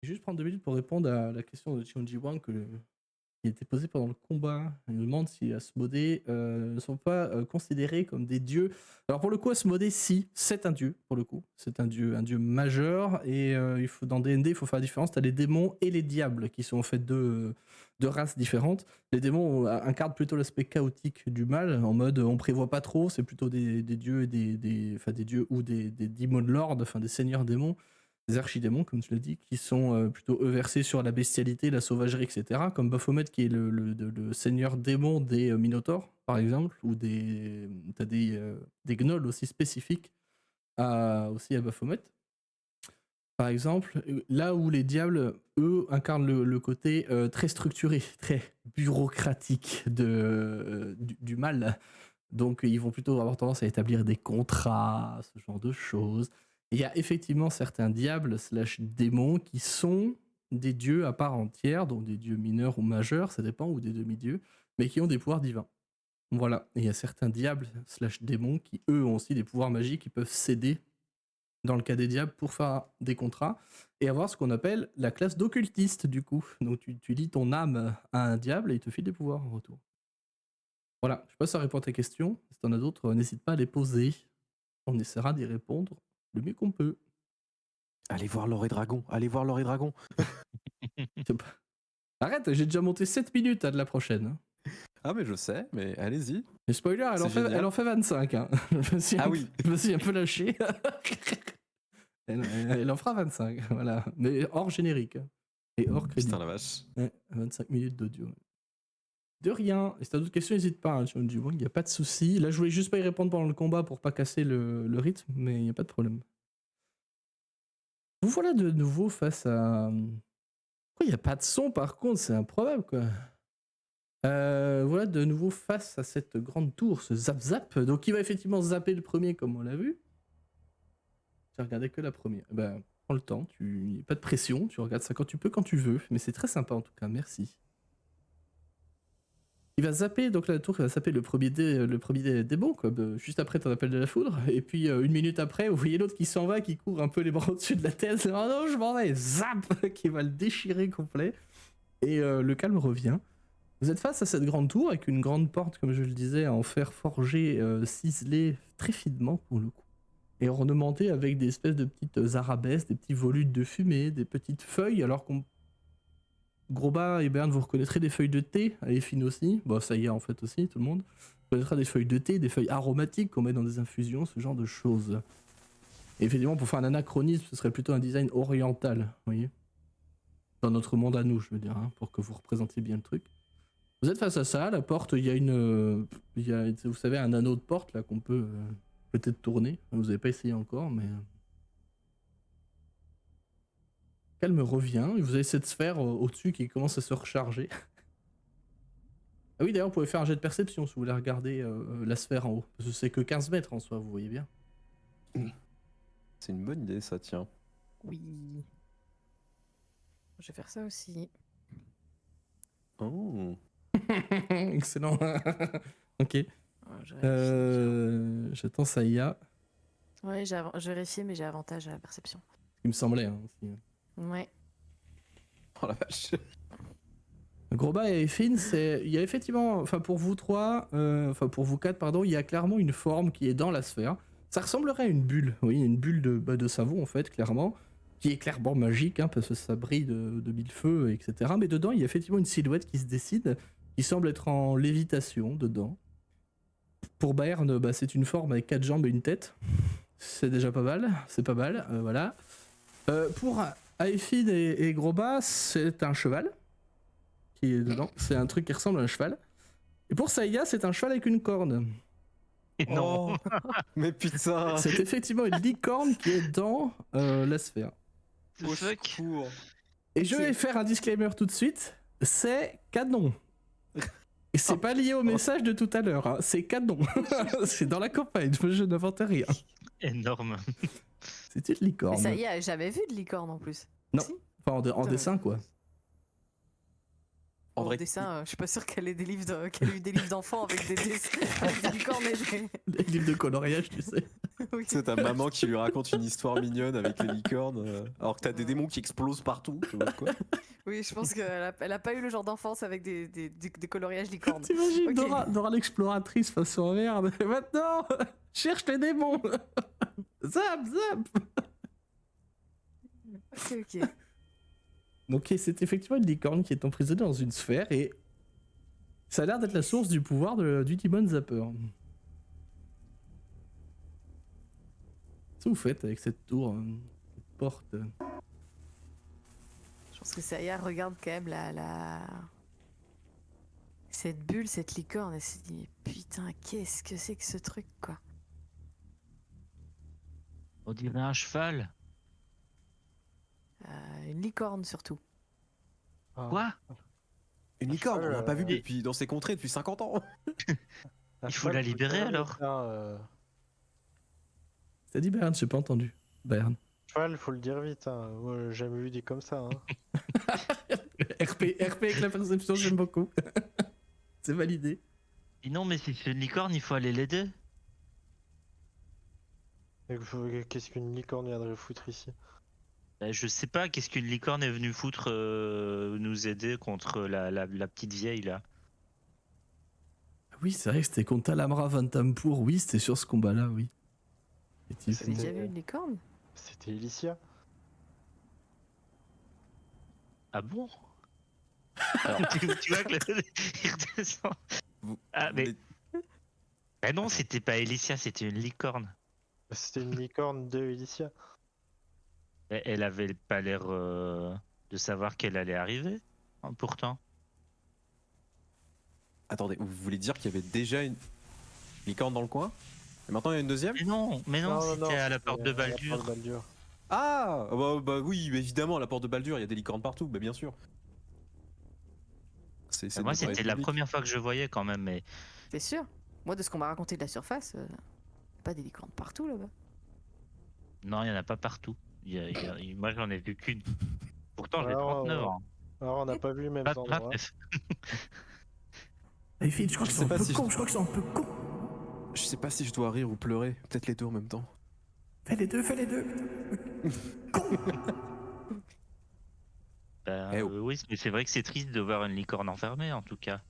vais juste prendre 2 minutes pour répondre à la question de Chionji Wang qui était posée pendant le combat. Il nous demande si Asmodée ne sont pas considérés comme des dieux. Alors pour le coup, Asmodée, si, c'est un dieu, pour le coup. C'est un dieu majeur, et dans D&D, il faut faire la différence. Tu as les démons et les diables, qui sont en fait deux races différentes. Les démons incarnent plutôt l'aspect chaotique du mal, en mode on prévoit pas trop, c'est plutôt des dieux et des dieux ou des demon lords, enfin des seigneurs démons, des archidémons, comme tu l'as dit, qui sont plutôt eux versés sur la bestialité, la sauvagerie, etc. Comme Baphomet, qui est le seigneur démon des Minotaures, par exemple, ou t'as des gnolls aussi spécifiques aussi à Baphomet. Par exemple, là où les diables, eux, incarnent le côté très structuré, très bureaucratique du mal. Donc, ils vont plutôt avoir tendance à établir des contrats, ce genre de choses. Et il y a effectivement certains diables / démons qui sont des dieux à part entière, donc des dieux mineurs ou majeurs, ça dépend, ou des demi-dieux, mais qui ont des pouvoirs divins. Voilà. Et il y a certains diables / démons qui, eux, ont aussi des pouvoirs magiques qui peuvent céder, dans le cas des diables, pour faire des contrats et avoir ce qu'on appelle la classe d'occultiste, du coup. Donc, tu lis ton âme à un diable et il te file des pouvoirs en retour. Voilà, je sais pas si ça répond à tes questions. Si t'en as d'autres, n'hésite pas à les poser. On essaiera d'y répondre le mieux qu'on peut. Allez voir L'Or et Dragon, allez voir L'Or et Dragon. Arrête, j'ai déjà monté 7 minutes de la prochaine. Ah mais je sais, mais allez-y. Et spoiler, elle en fait 25. Hein. Oui. Je me suis un peu lâché. elle en fera 25, voilà. Mais hors générique. Et hors crédit. Putain la vache. Ouais, 25 minutes d'audio. De rien. Et si t'as d'autres questions, n'hésite pas. Il n'y a pas de souci. Là, je voulais juste pas y répondre pendant le combat pour pas casser le rythme, mais il n'y a pas de problème. Vous voilà de nouveau face à... Pourquoi il n'y a pas de son par contre? C'est improbable quoi. Voilà de nouveau face à cette grande tour, ce zap-zap. Donc il va effectivement zapper le premier comme on l'a vu. J'ai regardé que la première. Ben, prends le temps, il n'y a pas de pression, tu regardes ça quand tu peux, quand tu veux. Mais c'est très sympa en tout cas, merci. Il va zapper, donc la tour il va zapper le premier démon, quoi, juste après ton appel de la foudre. Et puis 1 minute après, vous voyez l'autre qui s'en va, qui court un peu les bras au-dessus de la tête. Oh non, je m'en vais, zap, qui va le déchirer complet. Et le calme revient. Vous êtes face à cette grande tour avec une grande porte, comme je le disais, en fer forgé, ciselé très finement pour le coup. Et ornementée avec des espèces de petites arabesques, des petits volutes de fumée, des petites feuilles, alors qu'on... Grosbas et Berne, vous reconnaîtrez des feuilles de thé, Aéphine aussi, bon ça y est en fait aussi, tout le monde. Vous reconnaîtrez des feuilles de thé, des feuilles aromatiques qu'on met dans des infusions, ce genre de choses. Et effectivement, pour faire un anachronisme, ce serait plutôt un design oriental, vous voyez. Dans notre monde à nous, je veux dire, hein, pour que vous représentiez bien le truc. Vous êtes face à ça, la porte, il y a vous savez, un anneau de porte là qu'on peut peut-être tourner. Vous n'avez pas essayé encore, mais... Calme revient, et vous avez cette sphère au-dessus qui commence à se recharger. Ah oui, d'ailleurs, vous pouvez faire un jet de perception si vous voulez regarder la sphère en haut. Parce que c'est que 15 mètres en soi, vous voyez bien. C'est une bonne idée ça, tiens. Oui. Je vais faire ça aussi. Oh. Excellent. Ok. J'attends Saïa. Ouais, je vérifiais, mais j'ai avantage à la perception. Il me semblait hein, aussi. Ouais. Oh la vache. Grosbas et Aéphine, il y a effectivement, enfin pour vous trois, enfin pour vous quatre, pardon, il y a clairement une forme qui est dans la sphère. Ça ressemblerait à une bulle, oui, une bulle de savon en fait, clairement, qui est clairement magique, hein, parce que ça brille de mille feux, etc. Mais dedans, il y a effectivement une silhouette qui se décide, qui semble être en lévitation dedans. Pour Bairn, c'est une forme avec 4 jambes et une tête. C'est déjà pas mal, c'est pas mal, voilà. Pour Aéphine et Grosbas, c'est un cheval qui est dedans. C'est un truc qui ressemble à un cheval. Et pour Saïa, c'est un cheval avec une corne. Non. Oh, mais putain. C'est effectivement une licorne qui est dans la sphère. Au secours. Et je vais faire un disclaimer tout de suite. C'est canon. Et c'est pas lié au message de tout à l'heure. Hein. C'est canon. C'est dans la campagne. Je n'invente rien. Énorme. C'est une licorne. Mais ça y est, j'avais vu de licorne en plus. Non. Si. Enfin, en dessin, quoi. En En vrai, dessin, je suis pas sûr qu'elle ait des livres qu'elle ait eu des livres d'enfants avec des licornes et des... Les livres de coloriage, tu sais. Oui. Tu sais, ta maman qui lui raconte une histoire mignonne avec les licornes, alors que t'as des démons qui explosent partout. Tu vois quoi. Oui, je pense qu'elle a pas eu le genre d'enfance avec des coloriages licornes. T'imagines Ok. Dora l'exploratrice face au merde. Et maintenant, cherche les démons. Zap, zap. Ok. Donc c'est effectivement une licorne qui est emprisonnée dans une sphère et ça a l'air d'être la source du pouvoir du Demon Zapper. Qu'est-ce que vous faites avec cette tour, cette porte? Je pense que Saya regarde quand même cette bulle, cette licorne, et se dit putain, qu'est-ce que c'est que ce truc, quoi. On dirait un cheval. Une licorne surtout. Ah. Quoi? Une licorne, on l'a pas vu Et- depuis, dans ces contrées depuis 50 ans. Un Il faut cheval, la libérer, quand même alors. le faire, T'as dit Bern, j'ai pas entendu. Bern. cheval, faut le dire vite. Hein. Moi, j'ai jamais vu dit comme ça. Hein. RP avec la perception, j'aime beaucoup. C'est validé. Et non, mais si c'est une licorne, il faut aller l'aider. Qu'est-ce qu'une licorne viendrait foutre ici? Je sais pas, qu'est-ce qu'une licorne est venue foutre nous aider contre la petite vieille là. Oui, c'est vrai que c'était contre Talamra Vantampur. Oui, c'était sur ce combat-là, oui. Vous avez Effectivement. déjà vu une licorne? C'était Elysia. Ah bon? Tu vois que il redescend. Ah, mais. Ah non, c'était pas Elysia, c'était une licorne. C'était une licorne de Elysia. Elle avait pas l'air de savoir qu'elle allait arriver, hein, pourtant. Attendez, vous voulez dire qu'il y avait déjà une licorne dans le coin? Et maintenant il y a une deuxième? Mais non, c'était à la porte de c'était à la Baldur. porte de Baldur. Ah bah oui, évidemment, à la porte de Baldur, il y a des licornes partout, bah bien sûr. C'est Moi, notre c'était la République. première fois que je voyais quand même, mais C'est sûr. Moi, de ce qu'on m'a raconté de la surface, y a pas des licornes partout là-bas. non, il y en a pas partout. Moi, j'en ai vu qu'une. Pourtant, j'ai Alors, 39 ans. Alors, on n'a pas vu les mêmes endroits. 29. Les filles, je crois que Je c'est sais un pas peu si con, je crois que c'est un peu con. Je sais pas si je dois rire ou pleurer, peut-être les deux en même temps. Fais les deux, fais les deux. Eh oh. Oui, mais c'est vrai que c'est triste de voir une licorne enfermée, en tout cas.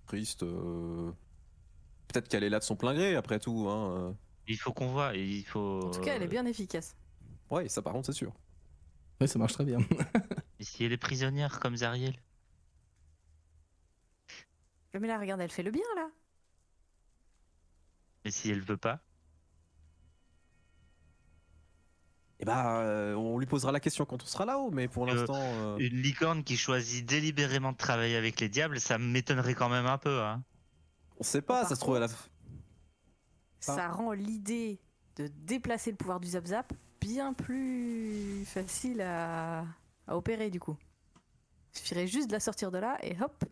Triste. Peut-être qu'elle est là de son plein gré, après tout. Hein. Il faut qu'on voit, et il faut. En tout cas, elle est bien efficace. Ouais, ça par contre, c'est sûr. Ouais, ça marche très bien. Et si elle est prisonnière comme Zariel? Mais là, regarde, elle fait le bien là. Et si elle veut pas? Et bah, on lui posera la question quand on sera là-haut, mais pour l'instant. Une licorne qui choisit délibérément de travailler avec les diables, ça m'étonnerait quand même un peu, hein. On sait pas, Par ça se trouve à la. Ça rend l'idée de déplacer le pouvoir du Zap Zap bien plus facile à opérer du coup. Il suffirait juste de la sortir de là et hop,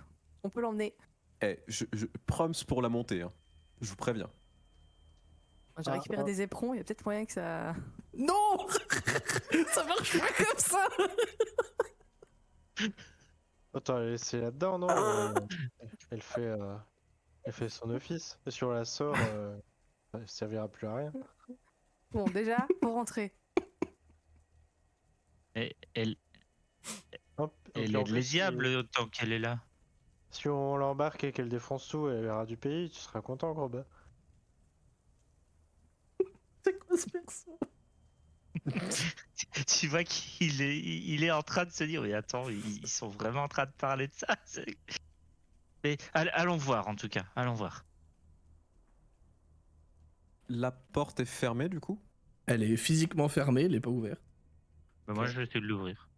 on peut l'emmener. Eh, je proms pour la montée, hein. Je vous préviens. J'ai récupéré des éperons, il y a peut-être moyen que ça. Non. Ça marche pas comme ça. Attends, elle est laissée là-dedans, non? Elle fait son office. Et si on la sort, ça servira plus à rien. Bon, déjà, pour rentrer. Et elle Hop, et puis aide en plus, les diables tant qu'elle est là. Si on l'embarque et qu'elle défonce tout, elle verra du pays, tu seras content, gros bas. C'est quoi ce perso? Tu vois il est en train de se dire, mais attends, ils sont vraiment en train de parler de ça. Mais allons voir en tout cas, allons voir. La porte est fermée du coup? Elle est physiquement fermée, elle est pas ouverte. Mais moi je vais essayer de l'ouvrir.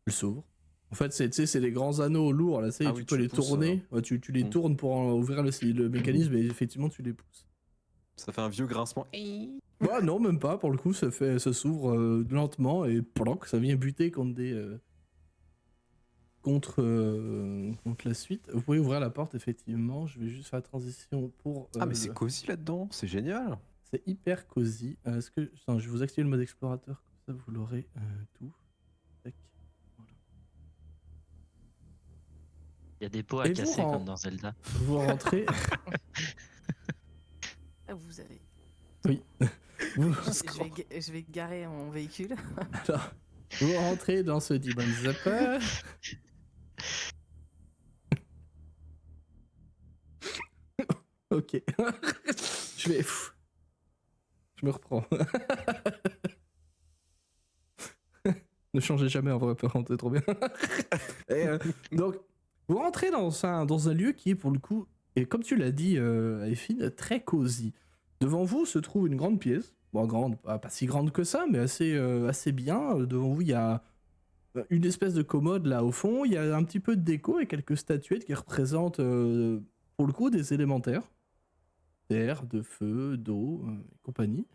Elle s'ouvre. En fait, tu sais, c'est des grands anneaux lourds, là, tu sais, Ah tu oui, peux tu les pousses, tourner. Ouais, tu les tournes pour ouvrir le mécanisme et effectivement, tu les pousses. Ça fait un vieux grincement. Bah non, même pas, pour le coup, ça s'ouvre lentement et planque, ça vient buter contre des... contre la suite. Vous pouvez ouvrir la porte, effectivement. Je vais juste faire la transition pour... Ah mais c'est cosy là-dedans, c'est génial. C'est hyper cosy. Est-ce que... Attends, je vais vous activer le mode explorateur, comme ça vous l'aurez tout. Tac. Voilà. Il y a des pots à Et casser vous, comme dans Zelda. Vous rentrez... Ah, vous avez. Oui, Je vais garer mon véhicule. Alors, vous rentrez dans ce Demon Zapper. Ok. Je me reprends. Ne changez jamais en vrai, c'est trop bien. Et, donc, vous rentrez dans un lieu qui est pour le coup, et comme tu l'as dit, Effine, très cosy. Devant vous se trouve une grande pièce. Bon, grande, pas si grande que ça, mais assez bien. Devant vous, il y a une espèce de commode là au fond. Il y a un petit peu de déco et quelques statuettes qui représentent, pour le coup, des élémentaires. D'air, de feu, d'eau et compagnie.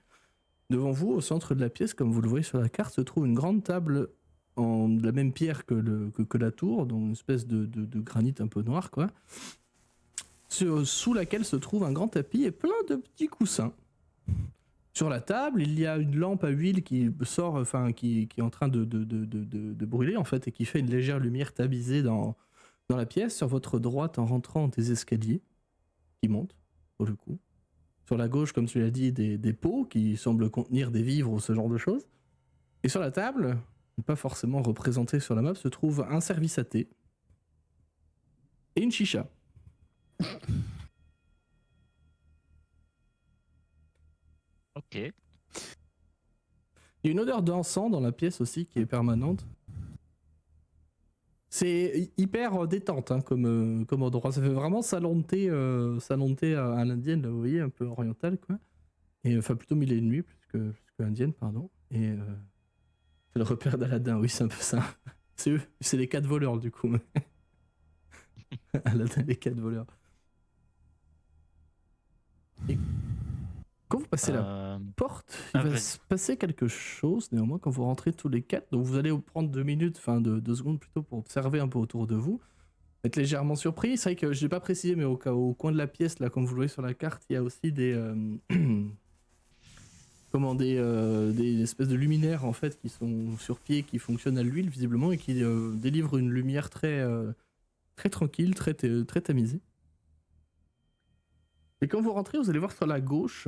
Devant vous, au centre de la pièce, comme vous le voyez sur la carte, se trouve une grande table de la même pierre que la tour, donc une espèce de granit un peu noir, quoi. Sous laquelle se trouve un grand tapis et plein de petits coussins. Sur la table, il y a une lampe à huile qui sort, enfin qui est en train de brûler en fait et qui fait une légère lumière tamisée dans la pièce. Sur votre droite, en rentrant, des escaliers qui montent, pour le coup. Sur la gauche, comme tu l'as dit, des pots qui semblent contenir des vivres ou ce genre de choses. Et sur la table, pas forcément représenté sur la map, se trouve un service à thé et une chicha. Ok. Il y a une odeur d'encens dans la pièce aussi qui est permanente. C'est hyper détente hein, comme endroit. Ça fait vraiment salon de thé à l'indienne, là, vous voyez, un peu oriental, quoi. Et enfin, plutôt mille et une nuits, plus que indienne, pardon. Et c'est le repère d'Aladin, oui, c'est un peu ça. C'est eux, c'est les 4 voleurs, du coup. Aladin, les 4 voleurs. Et quand vous passez la porte, il va se passer quelque chose, néanmoins, quand vous rentrez tous les 4. Donc vous allez vous prendre 2 minutes, enfin 2 secondes plutôt, pour observer un peu autour de vous. Être légèrement surpris. C'est vrai que je n'ai pas précisé, mais au coin de la pièce, là, comme vous le voyez sur la carte, il y a aussi des espèces de luminaires, en fait, qui sont sur pied, qui fonctionnent à l'huile, visiblement, et qui délivrent une lumière très tranquille, très tamisée. Et quand vous rentrez, vous allez voir sur la gauche,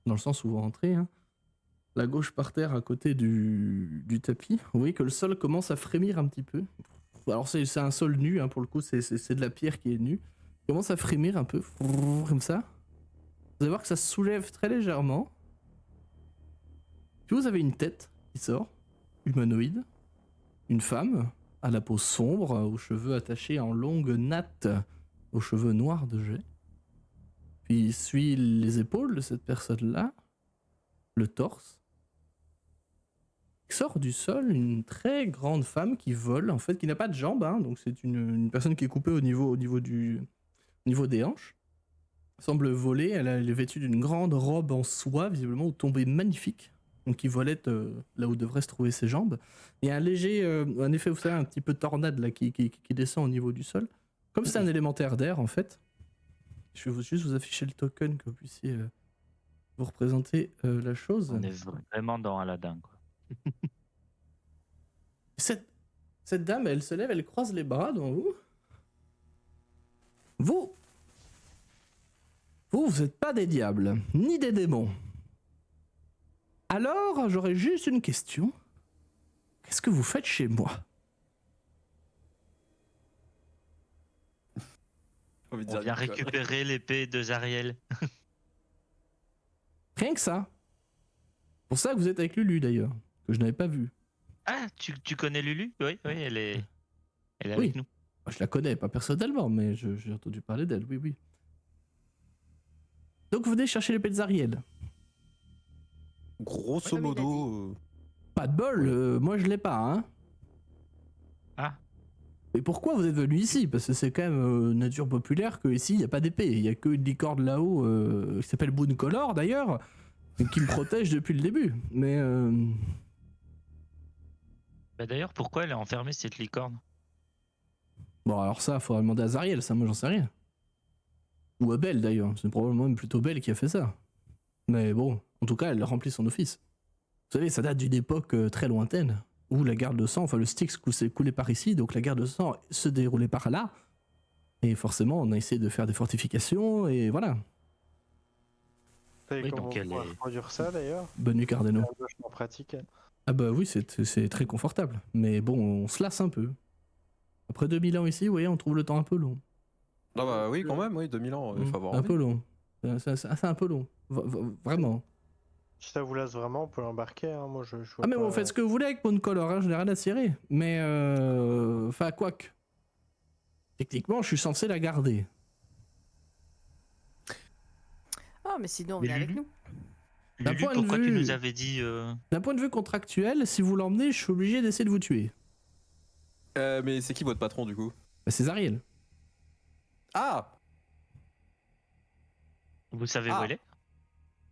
dans le sens où vous rentrez, hein, la gauche par terre à côté du tapis, vous voyez que le sol commence à frémir un petit peu. Alors c'est un sol nu, hein, pour le coup, c'est de la pierre qui est nue. Il commence à frémir un peu, comme ça. Vous allez voir que ça se soulève très légèrement. Puis vous avez une tête qui sort, humanoïde, une femme à la peau sombre, aux cheveux attachés en longues nattes, aux cheveux noirs de jet. Puis il suit les épaules de cette personne-là, le torse. Il sort du sol une très grande femme qui vole, en fait, qui n'a pas de jambes, hein, donc c'est une personne qui est coupée au niveau des hanches. Elle semble voler, elle est vêtue d'une grande robe en soie, visiblement aux tombées magnifiques, donc qui volette là où devraient se trouver ses jambes. Il y a un léger, un effet, vous savez, un petit peu tornade là, qui descend au niveau du sol. Comme c'est un élémentaire d'air, en fait. Je vais juste vous afficher le token que vous puissiez vous représenter la chose. On est vraiment dans Aladin, quoi. Cette dame, elle se lève, elle croise les bras devant vous. Vous êtes pas des diables, ni des démons. Alors, j'aurais juste une question. Qu'est-ce que vous faites chez moi ? On vient récupérer l'épée de Zariel. Rien que ça. Pour ça que vous êtes avec Lulu d'ailleurs, que je n'avais pas vu. Ah, tu connais Lulu ? Oui, elle est Oui. avec nous. Je la connais pas personnellement, mais j'ai entendu parler d'elle, oui. Donc vous venez chercher l'épée de Zariel. Grosso modo. Pas de bol, moi je l'ai pas, hein. Ah. Et pourquoi vous êtes venu ici ? Parce que c'est quand même nature populaire que ici il n'y a pas d'épée. Il n'y a que une licorne là-haut qui s'appelle Boon Color d'ailleurs, qui me protège depuis le début. Mais. Bah d'ailleurs, pourquoi elle est enfermée cette licorne ? Bon, alors ça, faudra demander à Zariel, ça, moi j'en sais rien. Ou à Belle d'ailleurs, c'est probablement même plutôt Belle qui a fait ça. Mais bon, en tout cas, elle remplit son office. Vous savez, ça date d'une époque très lointaine, où la guerre de sang, enfin le Styx coulait par ici, donc la guerre de sang se déroulait par là. Et forcément, on a essayé de faire des fortifications, et voilà. savez Oui, comment donc elle on va est- reproduire ça d'ailleurs? Bonne nuit, Cardano. En pratique. Ah bah oui, c'est très confortable. Mais bon, on se lasse un peu. Après 2000 ans ici, vous voyez, on trouve le temps un peu long. Ah bah oui, quand même, oui, 2000 ans, il faut avoir Un envie. peu long. C'est un peu long. Vraiment. Si ça vous lasse vraiment, on peut l'embarquer. Hein. Moi, je vois Ah mais pas... bon, faites ce que vous voulez avec Mooncolor, hein, je n'ai rien à cirer. Mais enfin, quoique. Techniquement, je suis censé la garder. Ah, mais sinon, Mais venez avec Lulu nous. D'un Lulu, point de pourquoi tu vue- nous avais dit D'un point de vue contractuel, si vous l'emmenez, je suis obligé d'essayer de vous tuer. Mais c'est qui votre patron du coup? Bah, c'est Zariel. Ah! vous savez Ah. où elle est?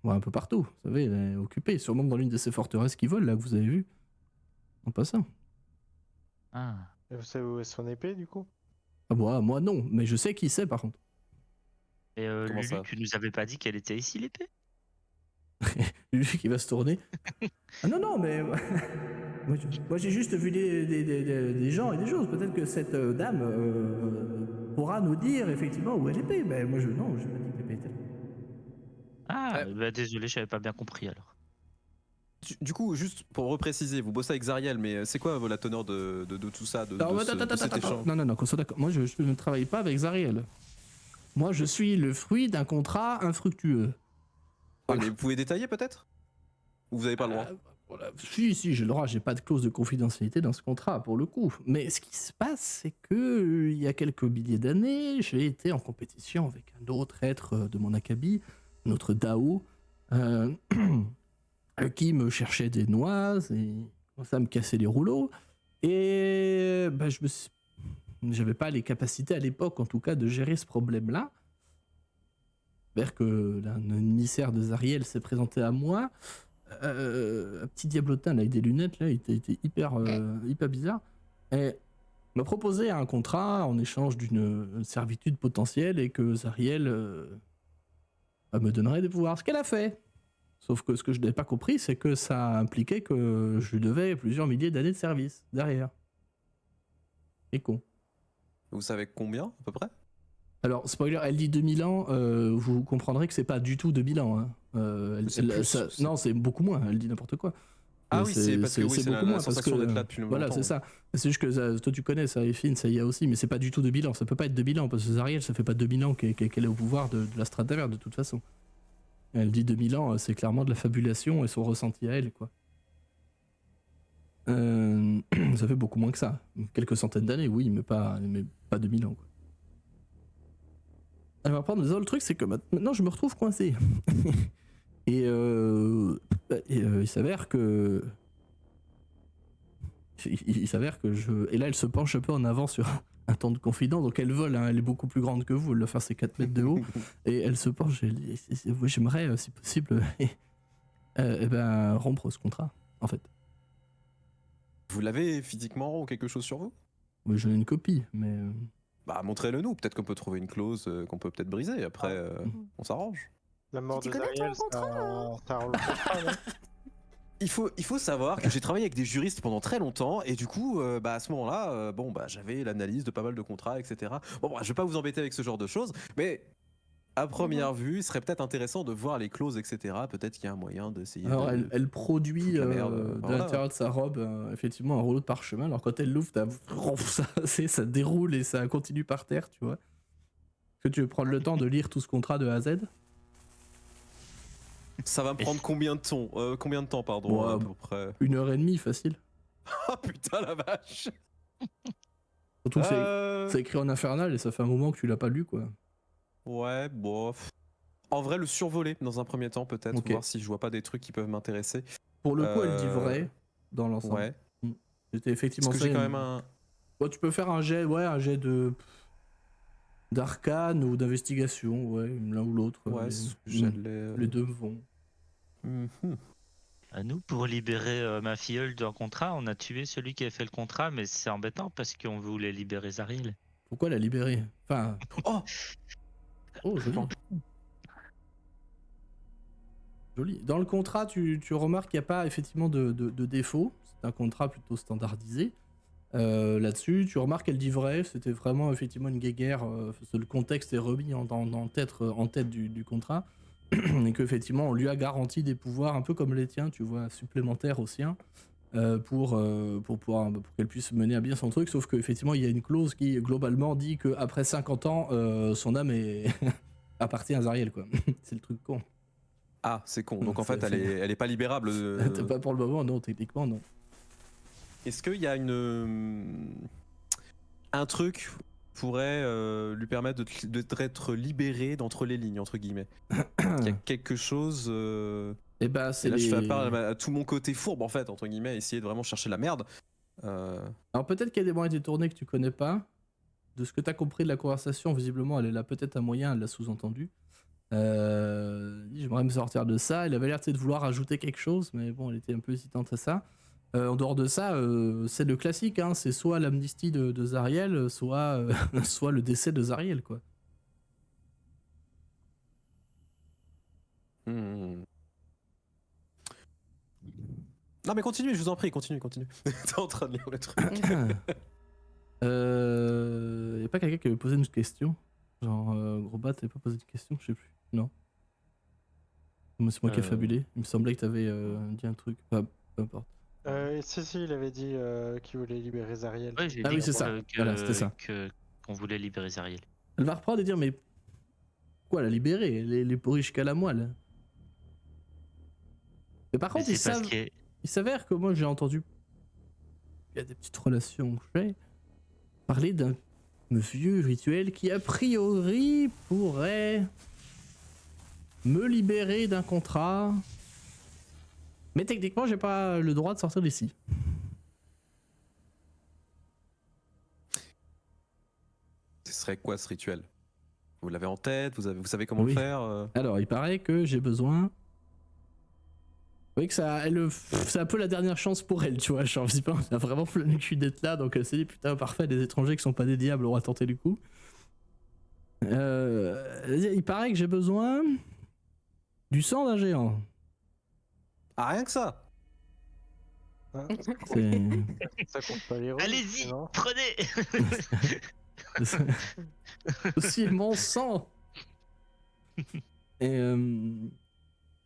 Ouais, un peu partout, vous savez, elle est occupée. Sûrement dans l'une de ces forteresses qui volent, là, que vous avez vu. En passant. Ah. Et vous savez où est son épée, du coup? Ah bon, moi non, mais je sais qui c'est par contre. Et Comment Lulu, ça? tu nous avais pas dit qu'elle était ici l'épée? Lui qui va se tourner. Ah non, non, mais. Moi j'ai juste vu des gens et des choses. Peut-être que cette dame pourra nous dire effectivement où est l'épée. Mais moi non, je pas dit que l'épée était là. Ah, bah désolé, j'avais pas bien compris alors. Du coup, juste pour repréciser, vous bossez avec Zariel, mais c'est quoi la teneur de tout ça, de, Alors, de ce- de cet attends. échange? Non, qu'on soit d'accord. Moi je ne travaille pas avec Zariel. Moi je suis le fruit d'un contrat infructueux. Ouais, mais vous pouvez détailler peut-être? Ou vous avez pas le droit? Voilà. Si, j'ai le droit, j'ai pas de clause de confidentialité dans ce contrat pour le coup. Mais ce qui se passe, c'est que il y a quelques milliers d'années, j'ai été en compétition avec un autre être de mon acabit, notre Dao, qui me cherchait des noix et commençait à me casser les rouleaux. Et bah, j'avais pas les capacités à l'époque, en tout cas, de gérer ce problème-là. C'est-à-dire que un émissaire de Zariel s'est présenté à moi. Un petit diablotin là, avec des lunettes, là, il était hyper bizarre. Et m'a proposé un contrat en échange d'une servitude potentielle et que Zariel me donnerait des pouvoirs. Ce qu'elle a fait. Sauf que ce que je n'avais pas compris, c'est que ça impliquait que je lui devais plusieurs milliers d'années de service derrière. C'est con. Vous savez combien à peu près? Alors, spoiler, elle dit 2000 ans, vous comprendrez que c'est pas du tout 2000 ans. Hein. C'est plus, non, c'est beaucoup moins, elle dit n'importe quoi. Ah oui, c'est parce que oui, c'est beaucoup la moins, parce sensation que, d'être là depuis longtemps. voilà, c'est ça. C'est juste que toi tu connais ça, Effine, ça y a aussi, mais c'est pas du tout 2000 ans, ça peut pas être 2000 ans, parce que Zariel, ça fait pas 2000 ans qu'elle est au pouvoir de la Stratavère, de toute façon. Elle dit 2000 ans, c'est clairement de la fabulation et son ressenti à elle, quoi. Ça fait beaucoup moins que ça. Quelques centaines d'années, oui, mais pas 2000 ans, quoi. Alors, par contre, le truc, c'est que maintenant, je me retrouve coincé. Et il s'avère que... Il s'avère que je... Et là, elle se penche un peu en avant sur un temps de confident, donc elle vole, hein, elle est beaucoup plus grande que vous, elle doit faire ses 4 mètres de haut, et elle se penche, elle dit, j'aimerais, si possible, rompre ce contrat, en fait. Vous l'avez physiquement ou quelque chose sur vous? Oui, j'en ai une copie, mais... Bah montrez-le nous, peut-être qu'on peut trouver une clause qu'on peut peut-être briser, après on s'arrange. La mort Tu de connais Zariel, ton contrat, ça rend le contrat, non? Il faut savoir que j'ai travaillé avec des juristes pendant très longtemps et du coup, à ce moment-là, j'avais l'analyse de pas mal de contrats, etc. Bon, je vais pas vous embêter avec ce genre de choses, mais à première vue, il serait peut-être intéressant de voir les clauses, etc. Peut-être qu'il y a un moyen d'essayer. Alors, elle produit foutre la merde, de voilà. l'intérieur de sa robe, effectivement, un rouleau de parchemin. Alors, quand elle l'ouvre, ça déroule et ça continue par terre, tu vois. Est-ce que tu veux prendre le temps de lire tout ce contrat de A à Z? Ça va me prendre combien de temps, pardon, Ouais, à peu près? 1h30, facile. Oh putain la vache! Surtout que c'est écrit en infernal et ça fait un moment que tu l'as pas lu, quoi. Ouais, bof. En vrai, le survoler dans un premier temps, peut-être, Ok. voir si je vois pas des trucs qui peuvent m'intéresser. Pour le coup, elle dit vrai dans l'ensemble. Ouais. C'était effectivement Parce que ça. j'ai quand même un. Bon, tu peux faire un jet de d'arcane ou d'investigation, ouais, l'un ou l'autre. Ouais, mais les deux vont. Mhm. À nous, pour libérer ma filleule d'un contrat, on a tué celui qui avait fait le contrat, mais c'est embêtant parce qu'on voulait libérer Zariel. Pourquoi la libérer? Enfin. Oh, joli. Joli. Dans le contrat, tu remarques qu'il n'y a pas effectivement de défaut. C'est un contrat plutôt standardisé. Là-dessus, tu remarques qu'elle dit vrai. C'était vraiment effectivement une guéguerre. Le contexte est remis en tête du contrat. et qu'effectivement on lui a garanti des pouvoirs un peu comme les tiens, tu vois, supplémentaires aux siens, pour qu'elle puisse mener à bien son truc, sauf qu'effectivement il y a une clause qui globalement dit qu'après 50 ans, son âme appartient à Zariel, quoi. C'est le truc con. Ah, c'est con. Donc en C'est- fait, elle est pas libérable. Pas pour le moment, non, techniquement, non. Est-ce qu'il y a un truc pourrait lui permettre d'être libéré d'entre les lignes, entre guillemets? Il y a quelque chose. Et bah, c'est Et là, je fais les- appel à tout mon côté fourbe, en fait, entre guillemets, essayer de vraiment chercher la merde. Alors peut-être qu'il y a des moyens détournés que tu connais pas. De ce que tu as compris de la conversation, visiblement, elle est là peut-être un moyen, elle l'a sous-entendu. J'aimerais me sortir de ça. Elle avait l'air de vouloir ajouter quelque chose, mais bon, elle était un peu hésitante à ça. En dehors de ça, c'est le classique, hein, c'est soit l'amnistie de Zariel, soit, soit le décès de Zariel, quoi. Hmm. Non, mais continuez, je vous en prie, continue. T'es en train de lire le truc. Y a pas quelqu'un qui avait posé une question? Genre, gros bat, t'avais pas posé de question? Je sais plus. Non. Moi, c'est moi qui ai fabulé. Il me semblait que t'avais dit un truc. Enfin, peu importe. Si, il avait dit qu'il voulait libérer Zariel. Ouais, j'ai Ah dit oui, c'est ça. Voilà, c'était ça. qu'on voulait libérer Zariel. Elle va reprendre et dire, mais quoi, la libérer? Elle est pourrie jusqu'à la moelle. Mais par contre, Mais c'est parce que il s'avère que moi, j'ai entendu, il y a des petites relations que j'ai, parler d'un vieux rituel qui, a priori, pourrait me libérer d'un contrat. Mais techniquement, j'ai pas le droit de sortir d'ici. Ce serait quoi ce rituel? Vous l'avez en tête? Vous savez comment Oui. le faire? Alors, il paraît que j'ai besoin. Oui, que c'est un peu la dernière chance pour elle, tu vois. Genre, visiblement, elle a vraiment plein le cul d'être là, donc elle s'est dit, putain, parfait, des étrangers qui sont pas des diables, on va tenter du coup. Il paraît que j'ai besoin du sang d'un géant. Ah, rien que ça! Hein C'est Ça compte pas les roues, allez-y, non prenez. aussi mon sang. Et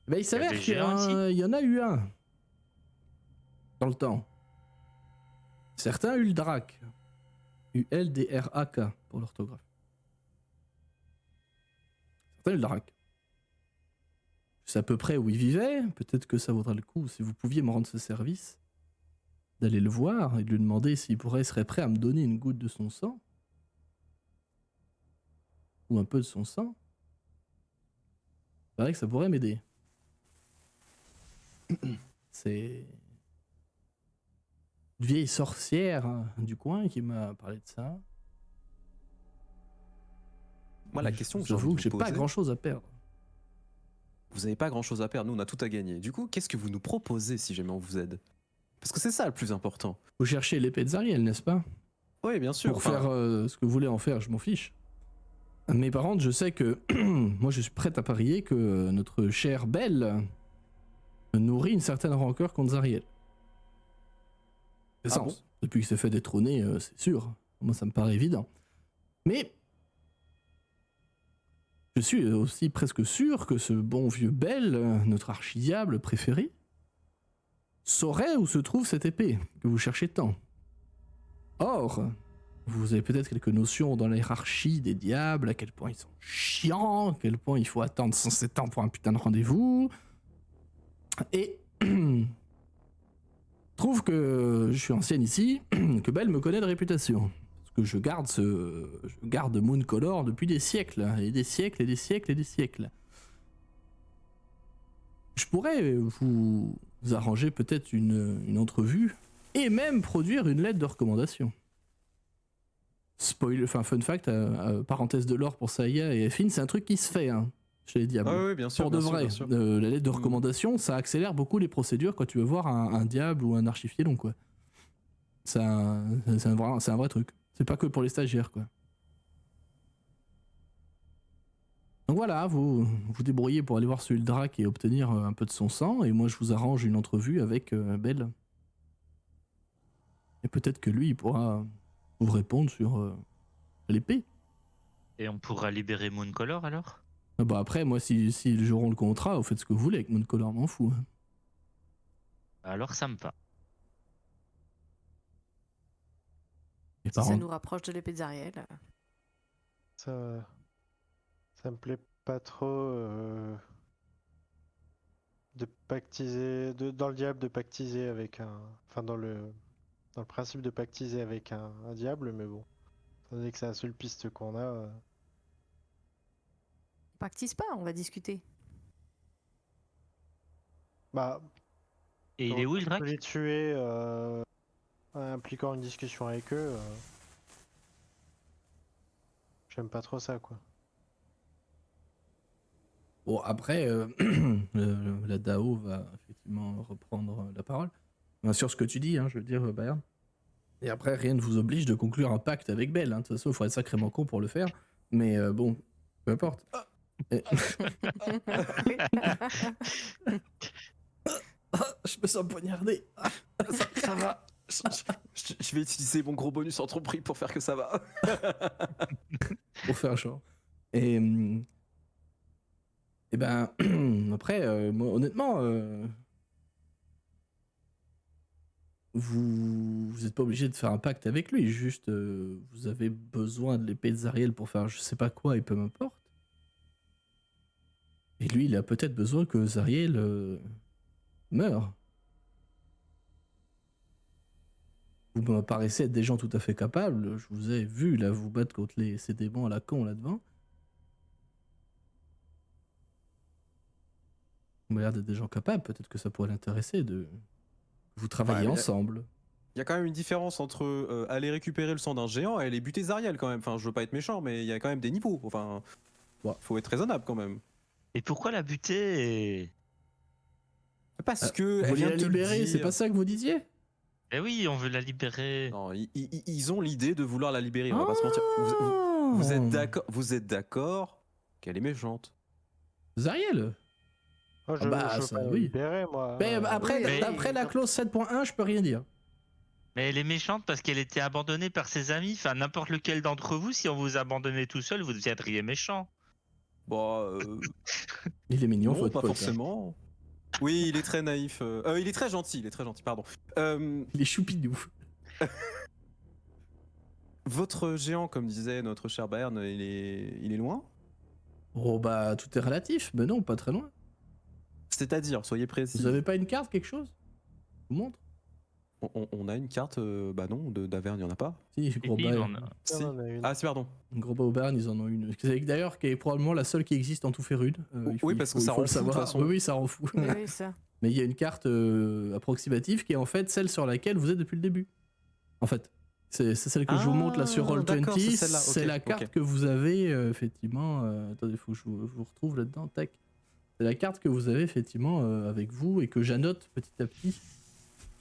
bah, il s'avère des qu'il géants aussi. y en a eu un dans le temps. Certains Uldrak. U-L-D-R-A-K pour l'orthographe. Certains Uldrak. Je sais à peu près où il vivait. Peut-être que ça vaudra le coup, si vous pouviez me rendre ce service, d'aller le voir et de lui demander s'il serait prêt à me donner une goutte de son sang. Ou un peu de son sang. C'est vrai que ça pourrait m'aider. C'est une vieille sorcière du coin qui m'a parlé de ça. Moi, la question que j'ai J'avoue envie que de j'ai vous pas poser, grand chose à perdre. vous avez pas grand chose à perdre, nous on a tout à gagner. Du coup, qu'est-ce que vous nous proposez si jamais on vous aide? Parce que c'est ça le plus important. Vous cherchez l'épée de Zariel, n'est-ce pas? Oui, bien sûr. Pour faire ce que vous voulez en faire, je m'en fiche. Mais par contre, je sais que moi je suis prêt à parier que notre chère Belle nourrit une certaine rancœur contre Zariel. Ah bon? Depuis qu'il s'est fait détrôner, c'est sûr. Moi, ça me paraît évident. Mais je suis aussi presque sûr que ce bon vieux Belle, notre archidiable préféré, saurait où se trouve cette épée que vous cherchez tant. Or, vous avez peut-être quelques notions dans la hiérarchie des diables, à quel point ils sont chiants, à quel point il faut attendre 107 ans pour un putain de rendez-vous. Et trouve que je suis ancienne ici, que Belle me connaît de réputation. Parce que je garde Mooncolor depuis des siècles, et des siècles, et des siècles, et des siècles. Je pourrais vous arranger peut-être une entrevue, et même produire une lettre de recommandation. Fun fact, parenthèse de l'or pour Saya et Finn, c'est un truc qui se fait, hein, chez les diables. Ah oui, bien sûr. Pour de bien sûr, vrai, bien sûr. la lettre de recommandation, ça accélère beaucoup les procédures quand tu veux voir un diable ou un archifiélon, quoi. C'est un vrai truc. C'est pas que pour les stagiaires, quoi. Donc voilà, vous débrouillez pour aller voir ce Uldrak et obtenir un peu de son sang, et moi je vous arrange une entrevue avec Belle. Et peut-être que lui, il pourra vous répondre sur l'épée. Et on pourra libérer Mooncolor alors? Bon, après, moi, s'ils joueront le contrat, vous faites ce que vous voulez avec Mooncaller, m'en fous. Alors ça me va. Et Si par ça contre, nous rapproche de l'épée de Zariel. Ça, ça me plaît pas trop de pactiser, dans le diable de pactiser avec un, enfin dans le principe de pactiser avec un diable, mais bon, étant donné que c'est la seule piste qu'on a, On pactise pas, on va discuter. bah, Et il est où le on peut drac? les tuer impliquant une discussion avec eux. J'aime pas trop ça, quoi. bon, après, la DAO va effectivement reprendre la parole. Bien sûr, ce que tu dis, hein, je veux dire, Bayern. Et après, rien ne vous oblige de conclure un pacte avec Belle. Hein. De toute façon, il faut être sacrément con pour le faire. Mais bon, peu importe. Et- je me sens poignardé. Ça va. Je vais utiliser mon gros bonus en tromperie pour faire que ça va. Pour faire genre. Et ben, après, moi, honnêtement, vous êtes pas obligé de faire un pacte avec lui. Juste, vous avez besoin de l'épée de Zariel pour faire je sais pas quoi et peu m'importe. Et lui, il a peut-être besoin que Zariel meure. Vous me paraissez être des gens tout à fait capables. Je vous ai vu là vous battre contre ces démons à la con là devant. Vous m'avez l'air d'être des gens capables. Peut-être que ça pourrait l'intéresser de vous travailler Ouais, mais ensemble. Il y a quand même une différence entre aller récupérer le sang d'un géant et aller buter Zariel quand même. Enfin, je veux pas être méchant, mais il y a quand même des niveaux. Enfin, Ouais. faut être raisonnable quand même. Et pourquoi la buter? Parce Ah, que vous elle vouliez vient la de te le libérer, c'est dire. pas ça que vous disiez? Eh oui, on veut la libérer. Non, ils ont l'idée de vouloir la libérer. On va pas se mentir. Vous êtes d'accord. Vous êtes d'accord qu'elle est méchante. Zariel? Moi, Ah bah, je veux ça, pas la oui. libérer, moi. Mais après, oui, d'après la clause 7.1, je peux rien dire. Mais elle est méchante parce qu'elle était abandonnée par ses amis. Enfin, n'importe lequel d'entre vous, si on vous abandonnait tout seul, vous deviendriez méchant. Bon, Il est mignon, non, votre pas pote. Hein. forcément. Oui, il est très naïf. Il est très gentil. Il est très gentil. Pardon. Il est choupidou. Votre géant, comme disait notre cher Bayern, il est loin. Oh bah, tout est relatif. Mais non, pas très loin. C'est-à-dire, soyez précis. Vous avez pas une carte, quelque chose? Je vous montre? On a une carte, bah non, d'Averne, il n'y en a pas. Si, Et gros puis, bail. on a- Si. on en a une. Ah, c'est pardon. Gros bas Auburn, ils en ont une. C'est d'ailleurs qui est probablement la seule qui existe en tout Férune. Oui, parce que ça rend le fou, de toute savoir. façon. Oui, oui, ça rend fou. Oui, oui, ça. Mais il y a une carte approximative qui est en fait celle sur laquelle vous êtes depuis le début. En fait, c'est celle que je vous montre là sur Roll20. d'accord, c'est celle-là, C'est ok, la carte ok. que vous avez effectivement. Attendez, il faut que je vous retrouve là-dedans. Tac. C'est la carte que vous avez effectivement avec vous et que j'annote petit à petit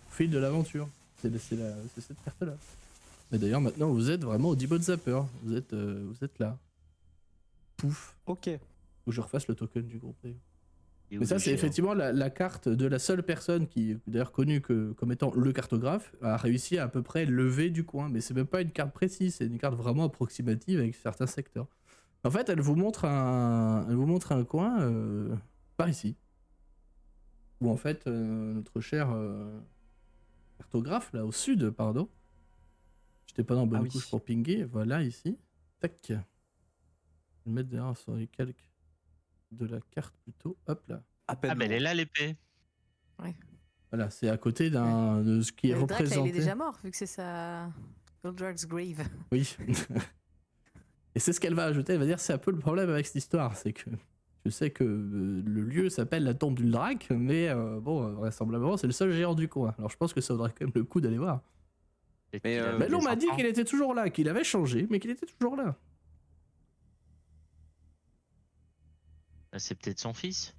au fil de l'aventure. C'est cette carte-là. Mais d'ailleurs, maintenant, vous êtes vraiment au Dibot Zapper. Vous êtes là. Pouf. Ok. Faut que je refasse le token du groupe. d'ailleurs. Et où Mais ça, le c'est géant effectivement la carte de la seule personne qui est d'ailleurs connue comme étant le cartographe, a réussi à peu près lever du coin. Mais c'est même pas une carte précise, c'est une carte vraiment approximative avec certains secteurs. En fait, elle vous montre un coin par ici. Où en fait, notre cher cartographe, là au sud, pardon. J'étais pas dans la bonne Ah oui. couche pour pinguer. Voilà, ici. Tac. Je vais le mettre derrière sur les calques de la carte plutôt. Hop là. À peine. Ah, mais elle est là, l'épée. Voilà, c'est à côté de ce qui est Le Drac, là, il représenté. est déjà mort, vu que c'est sa Goldrack's Grave. Oui. Et c'est ce qu'elle va ajouter. Elle va dire c'est un peu le problème avec cette histoire. C'est que je sais que le lieu s'appelle la tombe du Drac, mais bon, vraisemblablement, c'est le seul géant du coin. Alors je pense que ça vaudrait quand même le coup d'aller voir. Et Mais, qu'il avait Mais l'on des m'a dit enfants. qu'il était toujours là, qu'il avait changé, mais qu'il était toujours là. Bah, c'est peut-être son fils.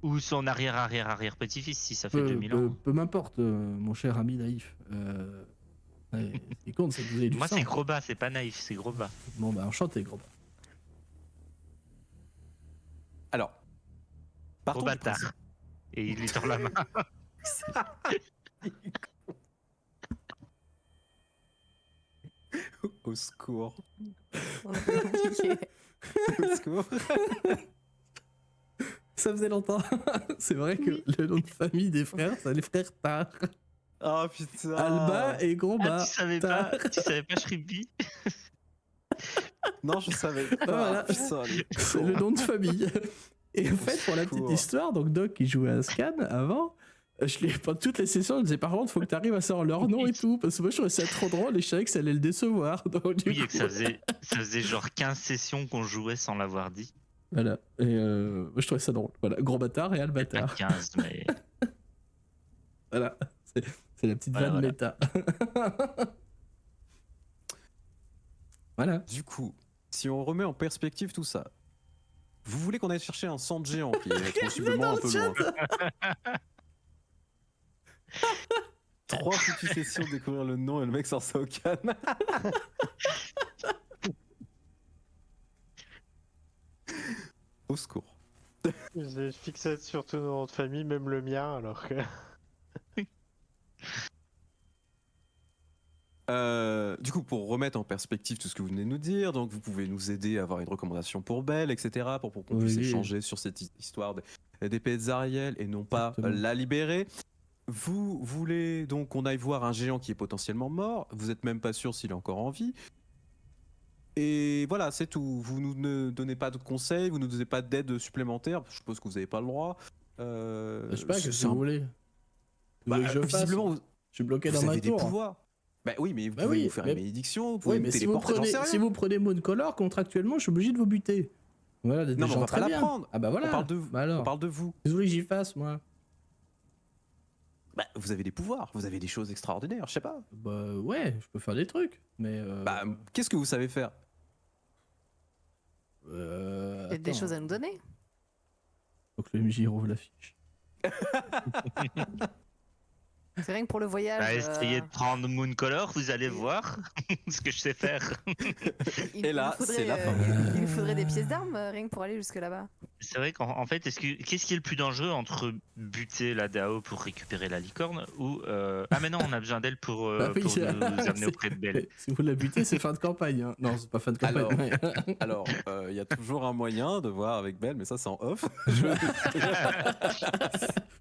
Ou son arrière-arrière-arrière-petit-fils, si ça fait 2000 ans. Peu m'importe, mon cher ami naïf. Ouais, ce qui compte, c'est que vous avez du Moi, sang. c'est gros bas, c'est pas naïf, c'est gros bas. Bon, bah, enchanté, gros. Alors. Gros Partons du bâtard. principe. Et il lui tord la main. Au secours. On a oublié. Au secours. Ça faisait longtemps. C'est vrai que le nom de famille des frères, c'est les frères Tar. Oh putain. Alba et Gromba. Ah, tu savais pas Shrimpy? Non, je savais pas. Voilà. Putain, les C'est cons. le nom de famille. Et en fait, pour la petite Secours. histoire, donc Doc qui jouait à Scan avant, pendant toutes les sessions, je disais par contre, faut que tu arrives à savoir leur nom et tout, parce que moi je trouvais ça trop drôle et je savais que ça allait le décevoir. Donc, du Oui, et coup, que ça faisait genre 15 sessions qu'on jouait sans l'avoir dit. Voilà. Et moi, je trouvais ça drôle. Voilà, Gros Bâtard et Pas Albatar. 15, mais. Voilà. C'est la petite Voilà, vanne voilà. méta. Voilà. Du coup, si on remet en perspective tout ça, vous voulez qu'on aille chercher un sang de géant qui est possiblement un peu loin. 3 foutues sessions de découvrir le nom et le mec sort ça au canne. Au secours. J'ai fixé sur tout nos noms de famille, même le mien, alors que. Du coup, pour remettre en perspective tout ce que vous venez de nous dire, donc vous pouvez nous aider à avoir une recommandation pour Belle, etc., pour qu'on puisse Oui. échanger sur cette histoire d'épée de Zariel et non pas Exactement. la libérer. Vous voulez donc qu'on aille voir un géant qui est potentiellement mort, vous êtes même pas sûr s'il est encore en vie. Et voilà, c'est tout. Vous nous ne donnez pas de conseils, vous ne nous donnez pas d'aide supplémentaire, je suppose que vous n'avez pas le droit. Je sais pas, qu'est-ce que c'est vous un- voulez. Vous Bah, voulez que je fasse visiblement, vous, Je suis bloqué vous dans ma avez des tour. pouvoirs. Bah oui, mais vous Bah pouvez oui, nous faire mais- une bénédiction, vous pouvez Oui, nous mais si vous téléporter, j'en sais rien. prenez Mooncolor, contractuellement, je suis obligé de vous buter. Voilà, des Non, mais gens on va très pas bien. la prendre. Ah bah voilà. On parle de vous. Bah alors, On parle de vous. qu'est-ce que vous voulez que j'y fasse, moi? Bah, vous avez des pouvoirs, vous avez des choses extraordinaires, je sais pas. Bah ouais, je peux faire des trucs, mais Bah, qu'est-ce que vous savez faire? Il y a des attends, choses à nous donner. faut que le MJ rouvre la fiche. C'est rien que pour le voyage. Bah, essayez de prendre Mooncolor, vous allez voir ce que je sais faire. Il Et là, nous faudrait, c'est la fin. Il nous faudrait des pièces d'armes, rien que pour aller jusque là-bas. C'est vrai qu'en fait, qu'est-ce qui est le plus dangereux entre buter la DAO pour récupérer la licorne ou ah mais non, on a besoin d'elle pour, Bah oui, pour nous amener c'est- auprès de Belle. Si vous la butez, c'est fin de campagne. Hein. Non, c'est pas fin de campagne. Alors, ouais. Alors, il y a toujours un moyen de voir avec Belle, mais ça c'est en off.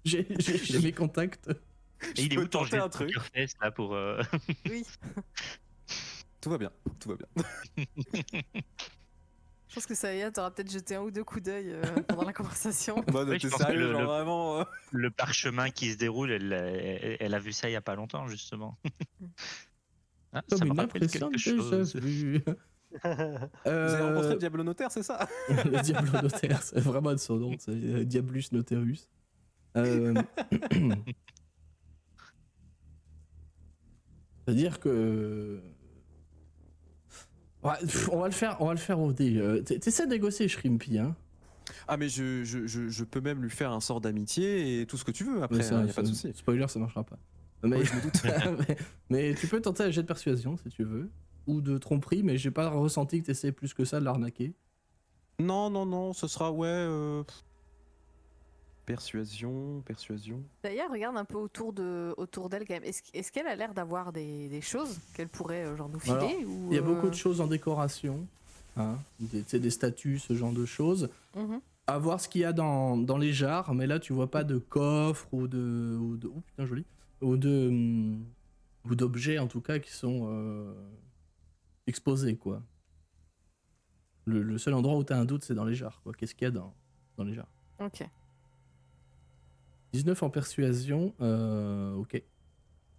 J'ai mes contacts. Et il est peux où ton tenter jet un de truc. poker face, là pour Oui. Tout va bien, tout va bien. Je pense que ça y est, t'auras peut-être jeté un ou deux coups d'œil pendant la conversation. Bah, Oui, t'es je pense que sérieux, le- genre le- vraiment. le parchemin qui se déroule, elle a vu ça il y a pas longtemps justement. Ah, ça Comme me une rappelle impression quelque déjà chose. vue. Vous avez rencontré le Diablo Notaire, c'est ça? Le Diablo Notaire, c'est vraiment de son nom, c'est Diablus Noterus. C'est-à-dire que. Ouais, on va le faire au dé. T'essaies de négocier Shrimpy, hein. Ah, mais je peux même lui faire un sort d'amitié et tout ce que tu veux après, Mais ça, y a pas de souci. Spoiler, ça marchera pas. Mais, Oui, je me doute. mais tu peux tenter un jet de persuasion si tu veux. Ou de tromperie, mais j'ai pas ressenti que t'essayais plus que ça de l'arnaquer. Non, non, non, ce sera, ouais. Persuasion. D'ailleurs, regarde un peu autour d'elle quand même. Est-ce qu'elle a l'air d'avoir des choses qu'elle pourrait genre nous filer Alors, ou, Il y a beaucoup de choses en décoration. Hein, des statues, ce genre de choses. Mhm. À voir ce qu'il y a dans les jarres, mais là tu vois pas de coffre ou de oh putain joli, ou d'objets en tout cas qui sont exposés quoi. Le seul endroit où t'as un doute c'est dans les jarres quoi. Qu'est-ce qu'il y a dans les jarres? Ok. 19 en persuasion, ok.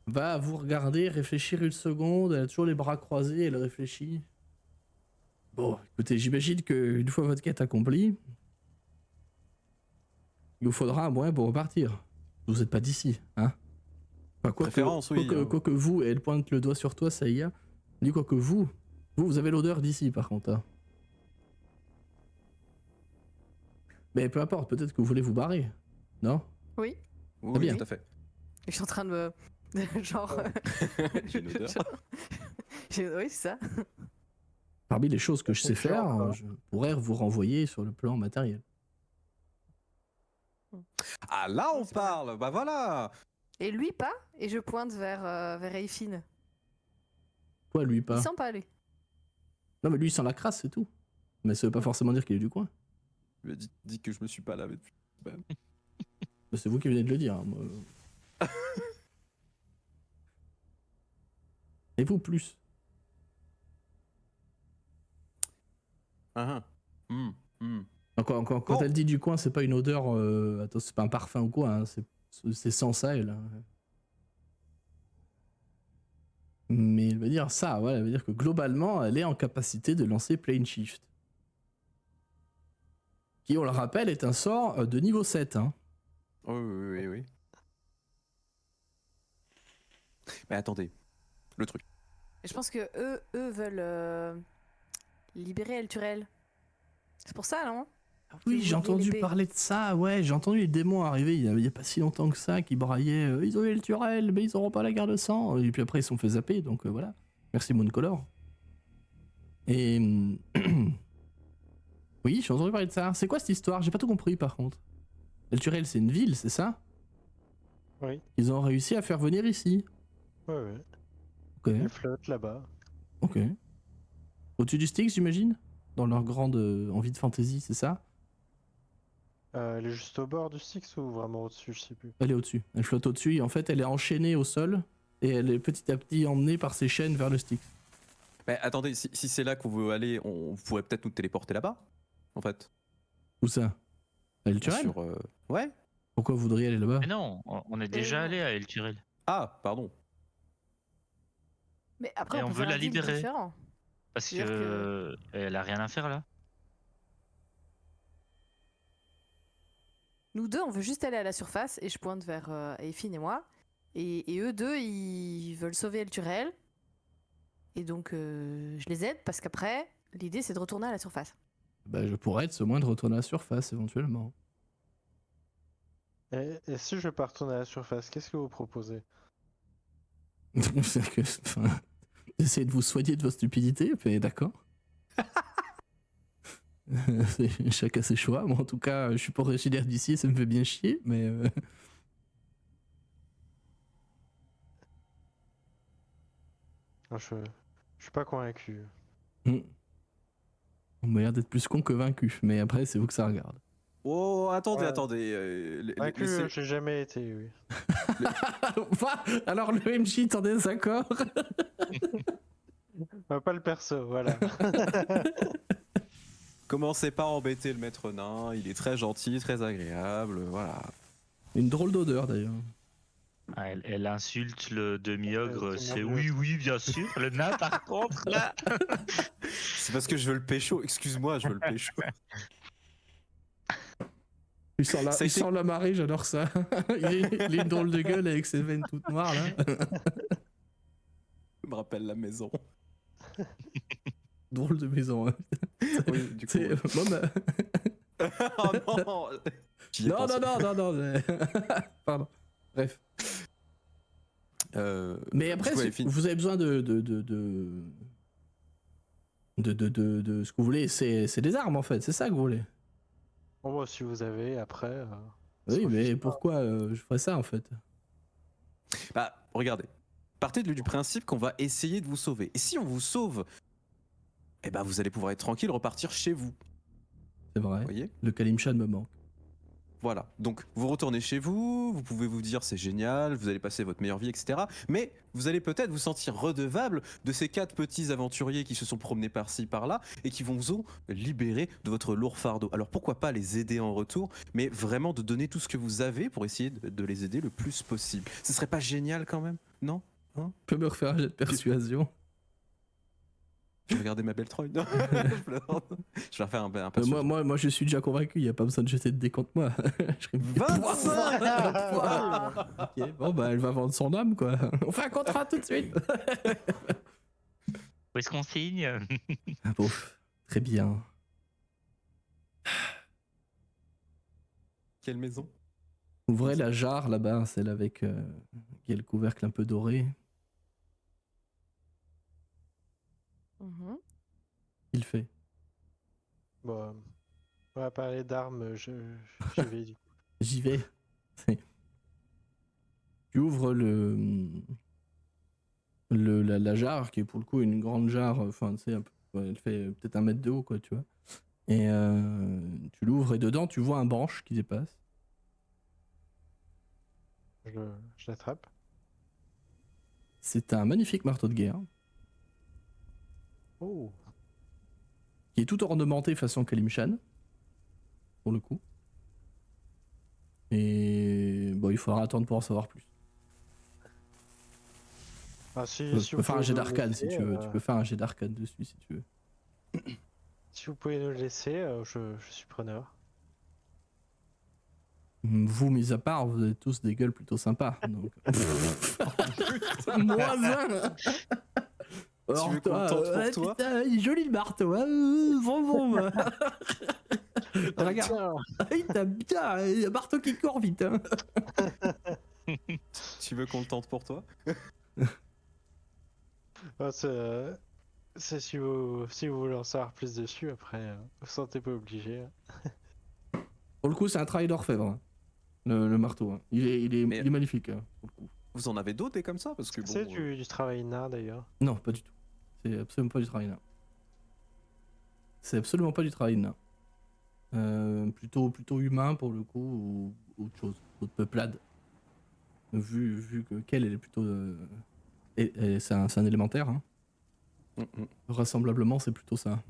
Va vous regarder, réfléchir une seconde, elle a toujours les bras croisés, elle réfléchit. Bon, écoutez, j'imagine qu'une fois votre quête accomplie, il vous faudra un moyen pour repartir. Vous êtes pas d'ici, hein? Enfin, Préférence, oui, hein. Quoique vous, et elle pointe le doigt sur toi, ça y est. Dit quoi que vous avez l'odeur d'ici par contre. Hein. Mais peu importe, peut-être que vous voulez vous barrer, non? Oui. Oui, bien. tout à fait. Je suis en train de me. Genre. J'ai une odeur. Oui, c'est ça. Parmi les choses que je sais Genre, faire, quoi. je pourrais vous renvoyer sur le plan matériel. Ah, là, on C'est pas parle. Bah voilà. Et lui, pas. Et je pointe vers Eiffine. Quoi, lui Il pas? sent pas aller. Non, mais lui, il sent la crasse, c'est tout. Mais ça veut pas forcément dire qu'il est du coin. Il m'a dit que je me suis pas lavé depuis. Bah, c'est vous qui venez de le dire. Hein, moi. Et vous, plus. Ah, Quand Bon. elle dit du coin, c'est pas une odeur. Attends, c'est pas un parfum ou quoi. Hein, c'est sans ça, elle. Hein. Mais elle veut dire ça, voilà, elle veut dire que globalement, elle est en capacité de lancer Plane Shift. Qui, on le rappelle, est un sort de niveau 7. Hein. Oui. Mais attendez, le truc. Et je pense que eux veulent libérer El Turel. C'est pour ça, non? Oui, Vous j'ai voyez entendu l'épée. parler de ça, ouais, j'ai entendu les démons arriver il y a pas si longtemps que ça, qui braillaient ils ont eu le Turel, mais ils auront pas la garde de sang. Et puis après, ils se sont fait zapper, donc voilà. Merci Mooncolor. Et. oui, j'ai entendu parler de ça. C'est quoi cette histoire? J'ai pas tout compris par contre. El Turel, c'est une ville, c'est ça? Oui. Ils ont réussi à faire venir ici. Ouais. Ok, Elle flotte là-bas. ok. Au-dessus du Styx, j'imagine? Dans leur grande envie de fantasy, c'est ça? Elle est juste au bord du Styx ou vraiment au-dessus, je sais plus. Elle est au-dessus. Elle flotte au-dessus et en fait, elle est enchaînée au sol et elle est petit à petit emmenée par ses chaînes vers le Styx. Mais attendez, si c'est là qu'on veut aller, on pourrait peut-être nous téléporter là-bas, en fait. Où ça? El Turel? Sur, ouais. Pourquoi vous voudriez aller là-bas? Mais non, on est déjà allé à El Turel. Ah, pardon. Mais après, Et on on peut veut faire la un deal libérer. différent. Parce C'est-à-dire que elle a rien à faire là. Nous deux, on veut juste aller à la surface et je pointe vers Eiffin et moi. Et eux deux, ils veulent sauver El Turel. Et donc, je les aide parce qu'après, l'idée c'est de retourner à la surface. Bah, je pourrais être ce moins de retourner à la surface éventuellement. Et si je pars retourner à la surface, qu'est-ce que vous proposez? C'est que, enfin, essayez de vous soigner de votre stupidité, mais d'accord. Chacun ses choix. Moi, en tout cas, je suis pas originaire d'ici, ça me fait bien chier, mais. Non, je suis pas convaincu. On m'a l'air d'être plus con que vaincu, mais après, c'est vous que ça regarde. Oh, attendez, Ouais. attendez. Vaincu, j'ai jamais été, oui. Enfin, alors le MJ est en désaccord. Pas le perso, voilà. Commencez pas à embêter le maître nain, il est très gentil, très agréable, voilà. Une drôle d'odeur d'ailleurs. Ah, elle insulte le demi-ogre. tout le C'est monde oui, bien sûr. Le nain, par contre, là. C'est parce que je veux le pécho, excuse-moi, je veux le pécho. Il sent la, Ça a il été- sent la marée, j'adore ça. il a une drôle de gueule avec ses veines toutes noires là. Ça me rappelle la maison. Drôle de maison. Hein. Oui, du coup. C'est- moi, Oh non J'y ai non, pensé. non, mais- Pardon. Bref. Mais après, du coup, si Eiffin- vous avez besoin de ce que vous voulez, c'est des armes en fait, c'est ça que vous voulez. Bon, moi, si vous avez, après. Oui, se mais refuse pas. pourquoi je ferais ça en fait? Bah, regardez. Partez du principe qu'on va essayer de vous sauver. Et si on vous sauve, eh ben vous allez pouvoir être tranquille, repartir chez vous. C'est vrai. Vous voyez? Le Kalimshan me manque. Voilà. Donc vous retournez chez vous, vous pouvez vous dire c'est génial, vous allez passer votre meilleure vie, etc. Mais vous allez peut-être vous sentir redevable de ces 4 petits aventuriers qui se sont promenés par-ci, par-là et qui vont vous libérer de votre lourd fardeau. Alors pourquoi pas les aider en retour, mais vraiment de donner tout ce que vous avez pour essayer de les aider le plus possible. Ce serait pas génial quand même? Non? Tu peux me refaire un jet de persuasion? Je vais regarder ma belle Troy. Non, je plaisante. Je vais refaire un persuasion. Moi, je suis déjà convaincu, il n'y a pas besoin de jeter de dés contre moi. Je serais- 25. Ok, bon, bah, elle va vendre son âme, quoi. On fait un contrat tout de suite. Où est-ce qu'on signe? Ah, bon, très bien. Quelle maison? Ouvrez la jarre là-bas, celle avec qui a le couvercle un peu doré. Mhm. Il fait. Bon, on va parler d'armes, j'y vais du coup. J'y vais. Tu ouvres la jarre, qui est pour le coup une grande jarre, enfin, tu sais, un peu quoi. Elle fait peut-être 1 mètre de haut, quoi, tu vois. Et tu l'ouvres et dedans, tu vois un branche qui dépasse. Je l'attrape. C'est un magnifique marteau de guerre Oh, qui est tout ornementé façon Kalimshan, pour le coup. Et bon, il faudra attendre pour en savoir plus. ah, si, Tu si peux vous faire un pouvez jet nous le d'arcade si laisser, tu veux. Tu peux faire un jet d'arcade dessus si tu veux. Si vous pouvez nous le laisser, je suis preneur. Vous, mis à part, vous avez tous des gueules plutôt sympas. Donc... Moins un. Alors veux qu'on toi, le tente pour toi putain, il est joli le marteau. Hein, bon. Regarde, il t'a bien. Il y a un marteau qui court vite. Hein. Tu veux qu'on le tente pour toi? Ah, c'est si vous voulez en savoir plus dessus, après, vous vous sentez pas obligé. Pour le coup, c'est un travail d'orfèvre. Hein, le marteau. Hein. Il est magnifique. Hein, pour le coup. Vous en avez d'autres des comme ça? Parce que bon. C'est du travail nain d'ailleurs. Non, pas du tout. C'est absolument pas du travail nain. C'est absolument pas du travail nain. Plutôt humain pour le coup, ou autre chose, autre peuplade. Vu que qu'elle elle est plutôt. C'est un élémentaire. Hein. Vraisemblablement, c'est plutôt ça.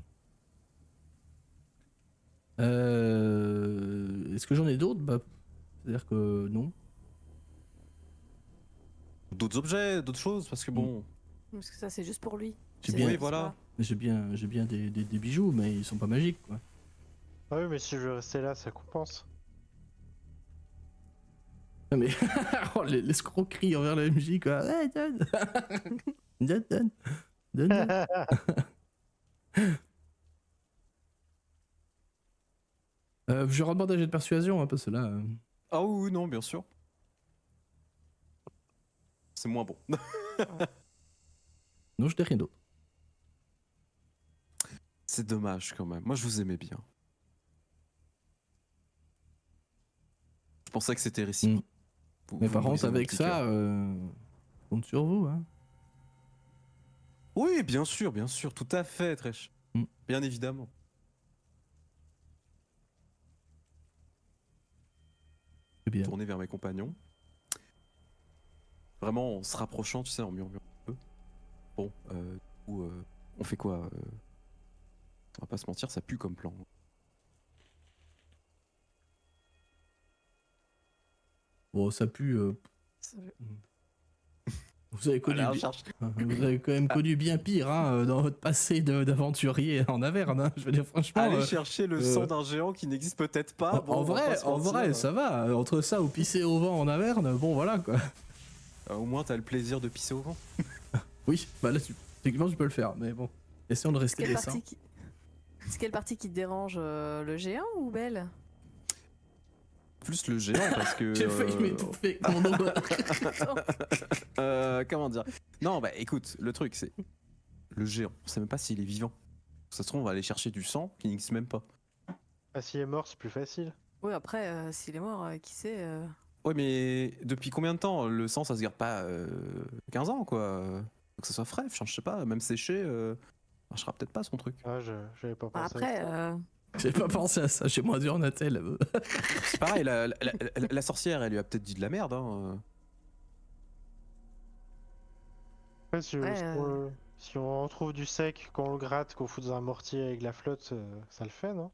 Est-ce que j'en ai d'autres? Bah, c'est-à-dire que non. D'autres objets, d'autres choses, parce que bon. Parce que ça, c'est juste pour lui. J'ai C'est bien- ça, Oui, c'est voilà. J'ai bien des bijoux, mais ils sont pas magiques, quoi. Ah oui, mais si je veux rester là, ça compense. Non, mais oh, l'escroquerie envers la MJ, quoi. Ouais, donne. Donne. Je redemande un jet de persuasion, hein, parce que là. Ah oui, non, bien sûr. C'est moins bon. Non, je n'ai rien d'autre. C'est dommage quand même. Moi, je vous aimais bien. Je pensais que c'était réciproque. Mais Vous par me contre, brisez mon avec petit ça, cœur. je compte sur vous. Hein. Oui, bien sûr, tout à fait, Trèche. Mm. Bien évidemment. C'est bien. Tourner vers mes compagnons. Vraiment en se rapprochant, tu sais, en murmurant un peu. Bon, du coup, on fait quoi On va pas se mentir, ça pue comme plan. Bon, ça pue. ça. Vous avez connu. Allez, on cherche. Vous avez quand même connu bien pire hein, dans votre passé d'aventurier en Averne. Hein. Je veux dire, franchement. Allez chercher le sang d'un géant qui n'existe peut-être pas. Bon, en on va pas vrai, se mentir. ça va. Entre ça ou pisser au vent en Averne, bon voilà quoi. Au moins, t'as le plaisir de pisser au vent. Oui, bah là, techniquement, tu peux le faire. Mais bon, essayons de rester décent. C'est quelle partie qui te dérange, le géant ou Belle? Plus le géant parce que. J'ai failli m'étouffer avec mon doigt. Comment dire? Non, bah écoute, le truc c'est. Le géant, on sait même pas s'il est vivant. Ça se trouve, on va aller chercher du sang qui n'existe même pas. Ah, s'il est mort, c'est plus facile. Oui, après, s'il est mort, qui sait Ouais, mais depuis combien de temps? Le sang ça se garde pas 15 ans quoi. Faut que ça soit frais, enfin, je sais pas, même séché, marchera peut-être pas son truc. Ah, j'avais pas pensé. Après, J'ai pas pensé à ça. J'ai moins dur Natel. C'est pareil, la sorcière elle lui a peut-être dit de la merde. Hein. Après, si, Ouais, si on retrouve du sec, qu'on le gratte, qu'on fout dans un mortier avec la flotte, ça le fait, non?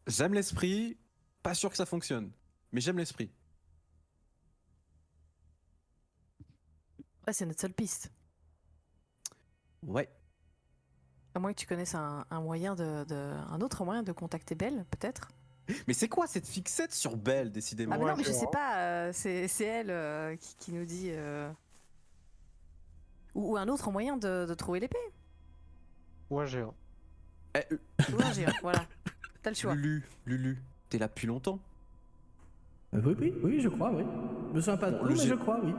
J'aime l'esprit, pas sûr que ça fonctionne, mais j'aime l'esprit. ouais, c'est notre seule piste. Ouais. À moins que tu connaisses un moyen un autre moyen de contacter Belle, peut-être. Mais c'est quoi cette fixette sur Belle, décidément? Ah mais non, mais c'est je sais vrai. pas, c'est elle qui nous dit... Ou un autre moyen de trouver l'épée. Ou un géant. Ou un géant, voilà. T'as le choix. Lulu, t'es là depuis longtemps. Oui, je crois, oui. Je me souviens pas de Bon, tout, le mais gé- je crois, oui.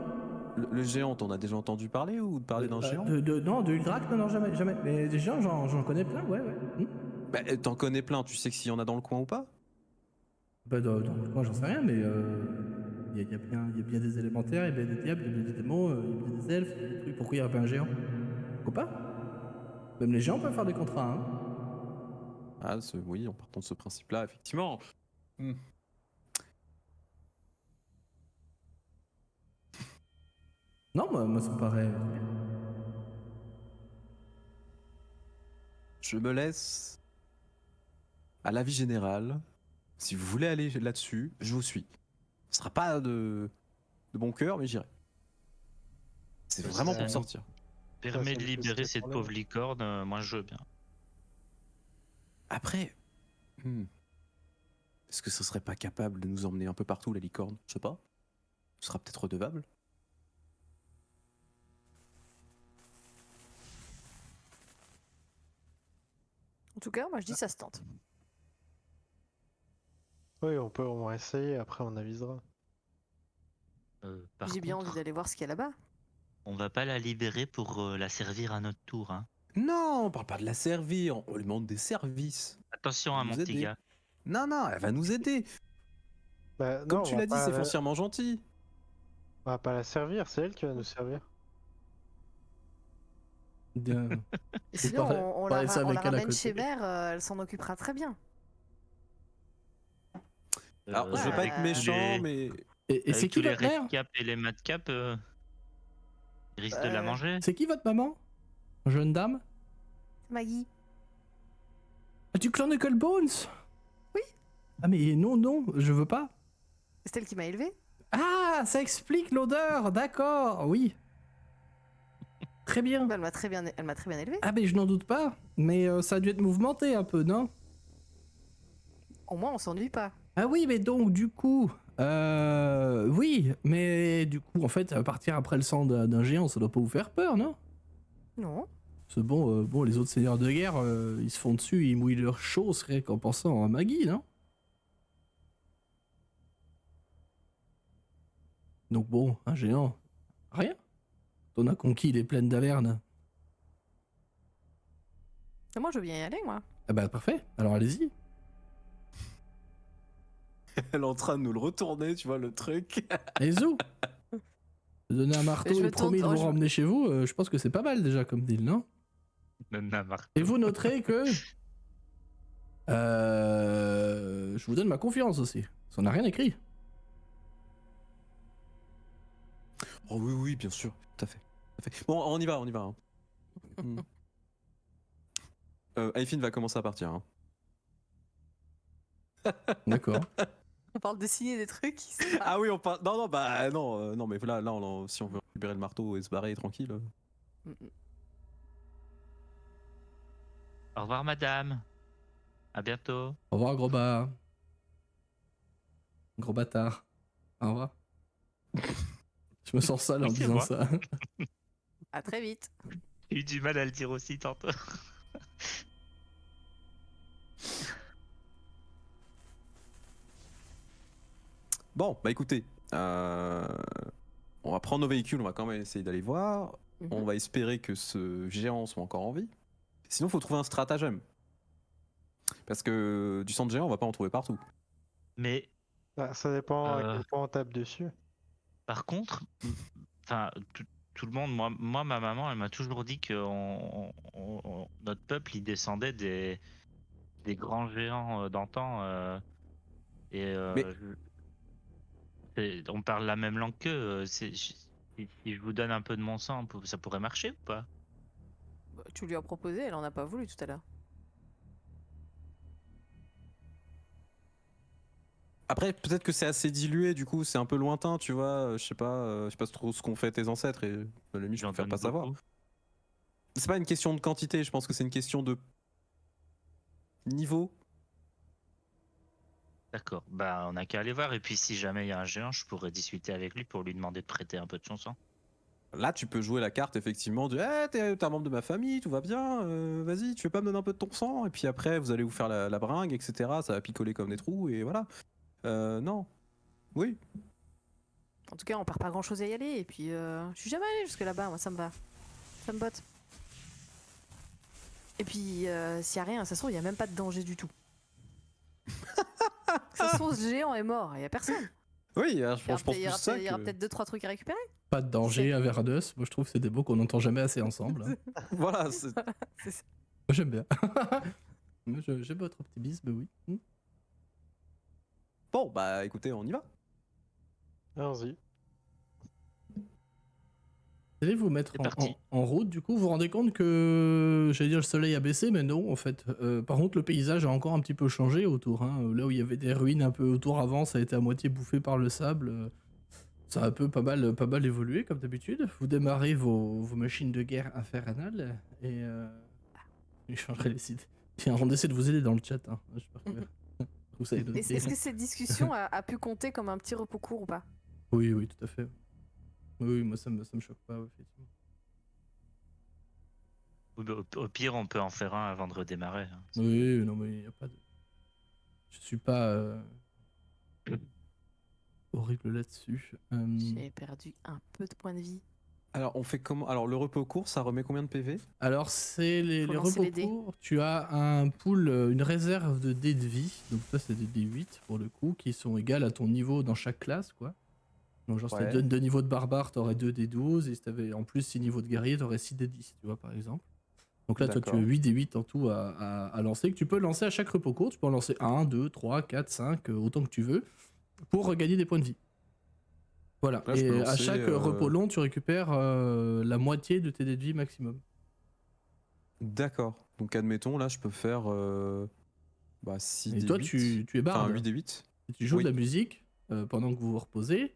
Le géant, t'en as déjà entendu parler ou parler d'un géant? Non, de Uldrac, non, jamais. Mais des gens, j'en connais plein, ouais. Bah, t'en connais plein, tu sais que s'il y en a dans le coin ou pas? Bah, moi, j'en sais rien, mais il y a bien des élémentaires, il y a bien des diables, il y a bien des démons, il y a bien des elfes, il y a des trucs. Pourquoi il n'y a pas un géant? Pourquoi pas? Même les géants peuvent faire des contrats, hein. Ah, oui, en partant de ce principe-là, effectivement. Non, moi ça me paraît. Je me laisse à l'avis général. Si vous voulez aller là-dessus, je vous suis. Ce sera pas de bon cœur, mais j'irai. C'est vraiment ça- pour sortir. Permet c'est de le libérer plus cette problème. pauvre licorne, moi je veux bien. Après, est-ce que ce serait pas capable de nous emmener un peu partout, la licorne? Je sais pas. Ce sera peut-être redevable. En tout cas, moi je dis ça se tente. Oui, on peut au moins essayer, après on avisera. Par J'ai bien contre, envie d'aller voir ce qu'il y a là-bas. on va pas la libérer pour la servir à notre tour. Hein. Non, on parle pas de la servir, on lui demande des services. Attention à Nous mon petit aider. gars. Non, elle va nous aider. Bah, Comme non, tu on va l'as dit, pas c'est la- foncièrement gentil. On va pas la servir, c'est elle qui va nous servir. Bien. Et sinon, parler- on parler de ça on la avec elle à ramène côté. chez Mère, elle s'en occupera très bien. Alors, je veux pas avec être tous méchant, mais Et c'est Avec qui tous les votre mère? red cap et les mat cap, il risque de la Euh, manger. C'est qui votre maman? Jeune dame? Maggie. Ah, du clan Knuckle Bones? Oui. Ah mais non, je veux pas. C'est elle qui m'a élevée. Ah, ça explique l'odeur, d'accord, oui. Très bien. Elle m'a très bien élevée. Ah mais je n'en doute pas, mais ça a dû être mouvementé un peu, non? Au moins, on s'ennuie pas. Ah oui, mais donc du coup, oui, mais du coup, en fait, partir après le sang d'un géant, ça doit pas vous faire peur, non? Non. Parce que bon, les autres seigneurs de guerre, ils se font dessus, ils mouillent leurs choses rien qu'en pensant à Maggie, non? Donc bon, un géant, rien. On a conquis les plaines d'Averne. Et moi, je veux bien y aller, moi. Ah bah parfait, alors allez-y. elle est en train de nous le retourner, tu vois, le truc. Allez-y. Donner un marteau Mais je et me promis de tourne- vous je- ramener chez vous, je pense que c'est pas mal déjà comme deal, non? Et vous noterez que... je vous donne ma confiance aussi. Ça n'a rien écrit. Oh oui, bien sûr, tout à fait. Bon, on y va. Hein. Aifin va commencer à partir. Hein. D'accord. On parle de signer des trucs. Ah oui, on parle. Non, mais là, si on veut libérer le marteau et se barrer tranquille. Au revoir, madame. À bientôt. Au revoir, gros bas. Gros bâtard. Au revoir. Je me sens sale en C'est disant moi. ça. À très vite. J'ai eu du mal à le dire aussi tantôt. Bon, bah écoutez, on va prendre nos véhicules, on va quand même essayer d'aller voir. On va espérer que ce géant soit encore en vie. Sinon, faut trouver un stratagème. Parce que du sang de géant, on va pas en trouver partout. Mais Bah, ça dépend à quel point on tape dessus. par contre, enfin, tout le monde, moi, ma maman, elle m'a toujours dit que notre peuple, il descendait des grands géants d'antan. Mais- On parle la même langue qu'eux. Si je vous donne un peu de mon sang, ça pourrait marcher ou pas? Bah, tu lui as proposé, elle en a pas voulu tout à l'heure. Après, peut-être que c'est assez dilué, du coup, c'est un peu lointain, tu vois. Je sais pas trop ce qu'ont fait tes ancêtres et à la limite, je J'en préfère donne pas savoir. beaucoup. C'est pas une question de quantité, je pense que c'est une question de niveau. D'accord, bah on a qu'à aller voir. Et puis si jamais il y a un géant, je pourrais discuter avec lui pour lui demander de prêter un peu de son sang. Là, tu peux jouer la carte, effectivement, de hey, t'es un membre de ma famille, tout va bien, vas-y, tu veux pas me donner un peu de ton sang? Et puis après, vous allez vous faire la bringue, etc. Ça va picoler comme des trous, et voilà. Non. Oui. En tout cas, on perd pas grand chose à y aller. Et puis, je suis jamais allée jusque là-bas, moi, ça me va. Ça me botte. Et puis, s'il y a rien, ça se trouve, il y a même pas de danger du tout. Ça se trouve, ce géant est mort, il y a personne. Oui, je Il y aura pense peut-être- il y plus aura ça peut-être- il y aura que... peut-être 2-3 trucs à récupérer. Pas de danger à Verdos. Moi, je trouve que c'est des mots qu'on n'entend jamais assez ensemble, hein. Voilà, c'est- C'est ça. Moi, j'aime bien. Moi, j'aime votre optimisme, oui. Bon, bah écoutez, on y va. Allons-y. Vous allez vous mettre C'est parti. en route, du coup, vous vous rendez compte que, j'allais dire, le soleil a baissé, mais non, en fait. Par contre, le paysage a encore un petit peu changé autour, hein. Là où il y avait des ruines un peu autour avant, ça a été à moitié bouffé par le sable. Ça a un peu pas mal évolué, comme d'habitude. Vous démarrez vos machines de guerre infernales, et je changerai les sites. Tiens, on essaie de vous aider dans le chat, hein. J'espère que vous savez noter. Est-ce que cette discussion a pu compter comme un petit repos court ou pas? Oui, oui, tout à fait. Oui, moi ça me choque pas, ouais, effectivement. Ou au pire, on peut en faire un avant de redémarrer, hein. Oui, non, mais il n'y a pas de. Je suis pas horrible là-dessus. J'ai perdu un peu de points de vie. Alors, on fait comment? Alors, le repos court, ça remet combien de PV? Alors, c'est les Faut lancer repos les dés. courts. Tu as un pool, une réserve de dés de vie. Donc, ça, c'est des D8 pour le coup, qui sont égales à ton niveau dans chaque classe, quoi. Donc, genre, si Ouais. tu donnes 2 niveaux de barbare, t'aurais 2 D12. Et si t'avais en plus 6 niveaux de guerrier, t'aurais 6 D10, tu vois, par exemple. Donc là, toi, tu as D'accord. 8 D8 en tout à lancer, que tu peux lancer à chaque repos court. Tu peux en lancer 1, 2, 3, 4, 5, autant que tu veux, pour regagner des points de vie. Voilà. Là, je Et peux à lancer, chaque repos long, tu récupères la moitié de tes dés de vie maximum. D'accord. Donc, admettons, là, je peux faire 6 Et D8. toi, tu es barde. Enfin, 8 D8. Et tu joues Oui. de la musique pendant que vous vous reposez.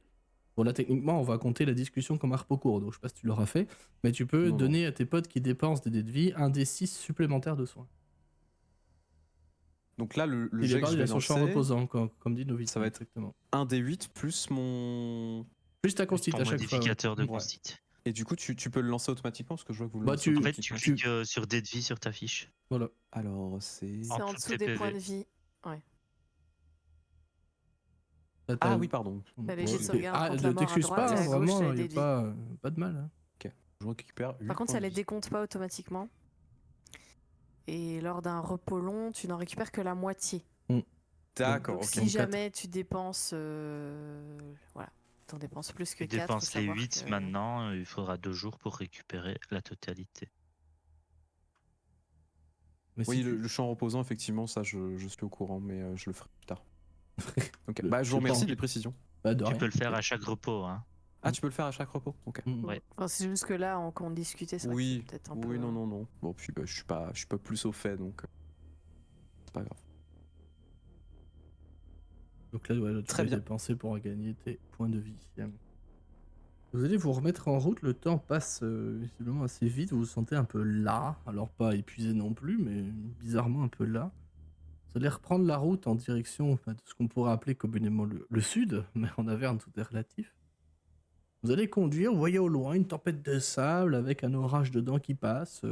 Bon, là, techniquement, on va compter la discussion comme un repos court, donc je sais pas si tu l'auras fait, mais tu peux Non, donner à tes potes qui dépensent des dés de vie un D6 supplémentaire de soins. Donc là, le Il jet est que barde, je il a vais son champ lancer, reposant, comme dit Novitz. ça va être exactement. 1 D8 plus mon... Plus ta Plus constite ton à chaque fois. modificateur de Ouais. constit. Et du coup, tu peux le lancer automatiquement parce que je vois que vous le Bah, lancez tu- En fait, tu automatiquement. cliques sur dés de vie sur ta fiche. Voilà. Alors, c'est... C'est En en dessous dessous de tes des points PV. de vie. T'as- Ah oui, pardon. T'as les jets de Ouais. sauvegarde contre la ne mort à t'excuse droite pas, et hein, à gauche, vraiment, t'as il les n'y dés a de vie. pas de mal. Hein. Je récupère 8 Par contre, ça points les de vie. décompte pas automatiquement. Et lors d'un repos long, tu n'en récupères que la moitié. D'accord, Donc ok. si Donc, jamais tu dépenses... voilà. T'en dépenses plus que Tu 4. dépenses les 8 maintenant, il faudra 2 jours pour récupérer la totalité. Mais si Oui, tu- le champ reposant, effectivement, ça, je suis au courant, mais je le ferai plus tard. Ok. Le- Bah, je vous je remercie pense. des précisions. Bah, de Tu rien. peux le faire à chaque repos, hein. Ah, tu peux le faire à chaque repos? Ok. Ouais. Enfin, c'est juste que là, quand on discutait, c'est vrai que Oui, c'est peut-être un peu... oui, non. Bon, puis bah, je suis pas plus au fait, donc c'est pas grave. Donc là, ouais, tu Très vas bien. dépenser pour gagner tes points de vie. Vous allez vous remettre en route, le temps passe visiblement assez vite, vous vous sentez un peu las, alors pas épuisé non plus, mais bizarrement un peu las. Vous allez reprendre la route en direction de ce qu'on pourrait appeler communément le sud, mais en Auvergne tout est relatif. Vous allez conduire, vous voyez au loin une tempête de sable avec un orage dedans qui passe.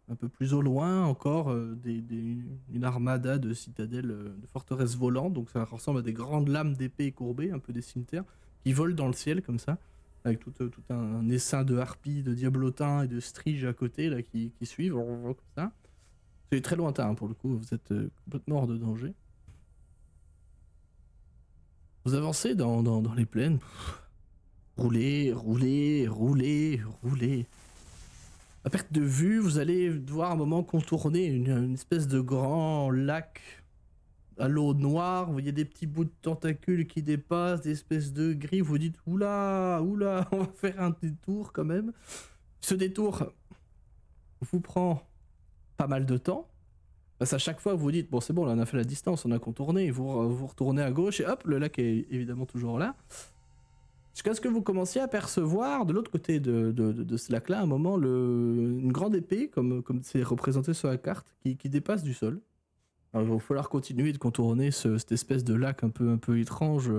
Un peu plus au loin encore une armada de citadelles, de forteresses volantes, donc ça ressemble à des grandes lames d'épée courbées, un peu des cimetières, qui volent dans le ciel comme ça, avec tout un essaim de harpies, de diablotins et de striges à côté là, qui suivent, comme ça. C'est très lointain hein, pour le coup, vous êtes complètement hors de danger. Vous avancez dans les plaines. Roulez. À perte de vue, vous allez devoir à un moment contourner une espèce de grand lac à l'eau noire. Vous voyez des petits bouts de tentacules qui dépassent, des espèces de gris. Vous dites oula, on va faire un détour quand même. Ce détour vous prend pas mal de temps. Parce qu'à chaque fois, vous vous dites bon, c'est bon, là on a fait la distance, on a contourné. Vous retournez à gauche et hop, le lac est évidemment toujours là. Jusqu'à ce que vous commenciez à percevoir de l'autre côté de ce lac-là, à un moment, une grande épée, comme c'est représenté sur la carte, qui dépasse du sol. Alors, il va falloir continuer de contourner cette espèce de lac un peu étrange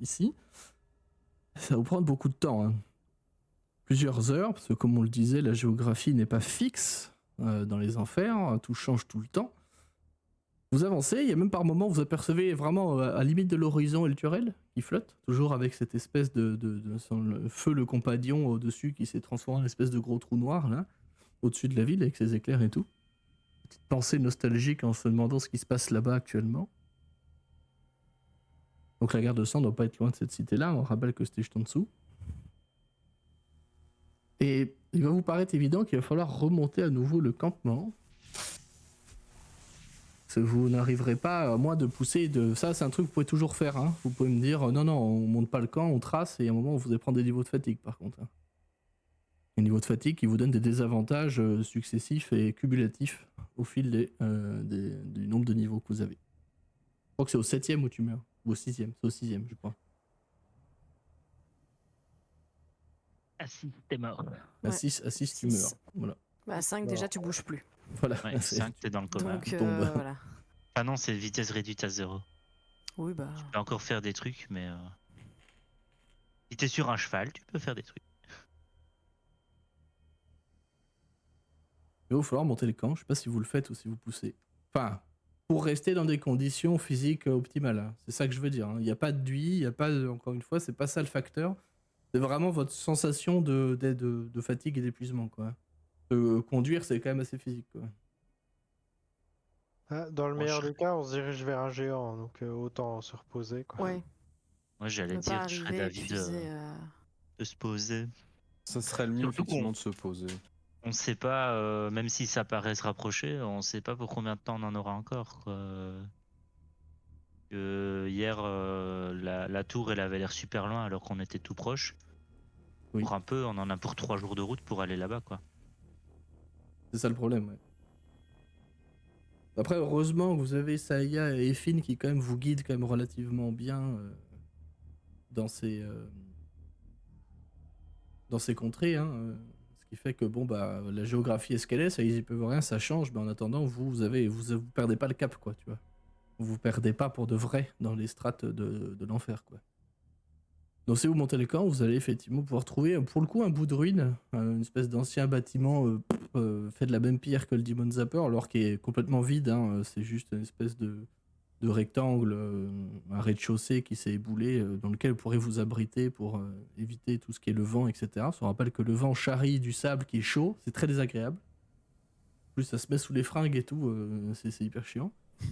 ici. Ça va vous prendre beaucoup de temps. Hein. Plusieurs heures, parce que comme on le disait, la géographie n'est pas fixe dans les enfers, tout change tout le temps. Vous avancez, il y a même par moments, vous apercevez vraiment à la limite de l'horizon Elturel qui flotte, toujours avec cette espèce de feu le compagnon au-dessus qui s'est transformé en espèce de gros trou noir là, au-dessus de la ville avec ses éclairs et tout. Petite pensée nostalgique en se demandant ce qui se passe là-bas actuellement. Donc la gare de sang ne doit pas être loin de cette cité-là. On rappelle que c'était juste en dessous. Et il va vous paraître évident qu'il va falloir remonter à nouveau le campement. Parce que vous n'arriverez pas, à moins de pousser. Ça, c'est un truc que vous pouvez toujours faire. Hein. Vous pouvez me dire, non, on monte pas le camp, on trace, et à un moment, vous allez prendre des niveaux de fatigue, par contre. Hein. Les niveaux de fatigue qui vous donnent des désavantages successifs et cumulatifs au fil du nombre de niveaux que vous avez. Je crois que c'est au 7ème où tu meurs. Ou au 6ème. C'est au 6ème, je crois. Ah si, t'es mort. À Ouais. 6, tu Six. meurs. Voilà. Bah, à 5, déjà, tu bouges plus. Voilà. Ouais, 5, t'es dans le coma. Donc, tombe. voilà. Ah non, c'est vitesse réduite à 0. Oui, bah. Tu peux encore faire des trucs, mais si t'es sur un cheval, tu peux faire des trucs. Il va falloir monter le camp. Je sais pas si vous le faites ou si vous poussez. Enfin, pour rester dans des conditions physiques optimales. Hein. C'est ça que je veux dire. Hein. Il n'y a pas de DUI, il n'y a pas encore une fois, c'est pas ça le facteur. C'est vraiment votre sensation de fatigue et d'épuisement, quoi. Conduire, c'est quand même assez physique, quoi. Ah, dans le Bon, meilleur je- des cas, on se dirige vers un géant, donc autant se reposer, quoi. Ouais. Moi, j'allais Ne dire, pas je serais arriver d'avis épuisé. de se poser. Ça serait le mieux, Surtout effectivement, qu'on- de se poser. On sait pas, même si ça paraît se rapprocher, on sait pas pour combien de temps on en aura encore. Quoi. Hier, la tour, elle avait l'air super loin alors qu'on était tout proche. Oui. Pour un peu, on en a pour 3 jours de route pour aller là-bas, quoi. C'est ça le problème, ouais. Après, heureusement que vous avez Saya et Effin qui quand même vous guident quand même relativement bien dans ces contrées, hein, ce qui fait que bon bah la géographie est ce qu'elle est, ça ils y peuvent rien, ça change, mais en attendant vous perdez pas le cap, quoi, tu vois. Vous perdez pas pour de vrai dans les strates de l'enfer, quoi. Donc si vous montez le camp, vous allez effectivement pouvoir trouver pour le coup un bout de ruine, une espèce d'ancien bâtiment fait de la même pierre que le Demon Zapper, alors qu'il est complètement vide, hein, c'est juste une espèce de rectangle, un rez-de-chaussée qui s'est éboulé, dans lequel vous pourrez vous abriter pour éviter tout ce qui est le vent, etc. On rappelle que le vent charrie du sable qui est chaud, c'est très désagréable. En plus ça se met sous les fringues et tout, c'est hyper chiant. Vous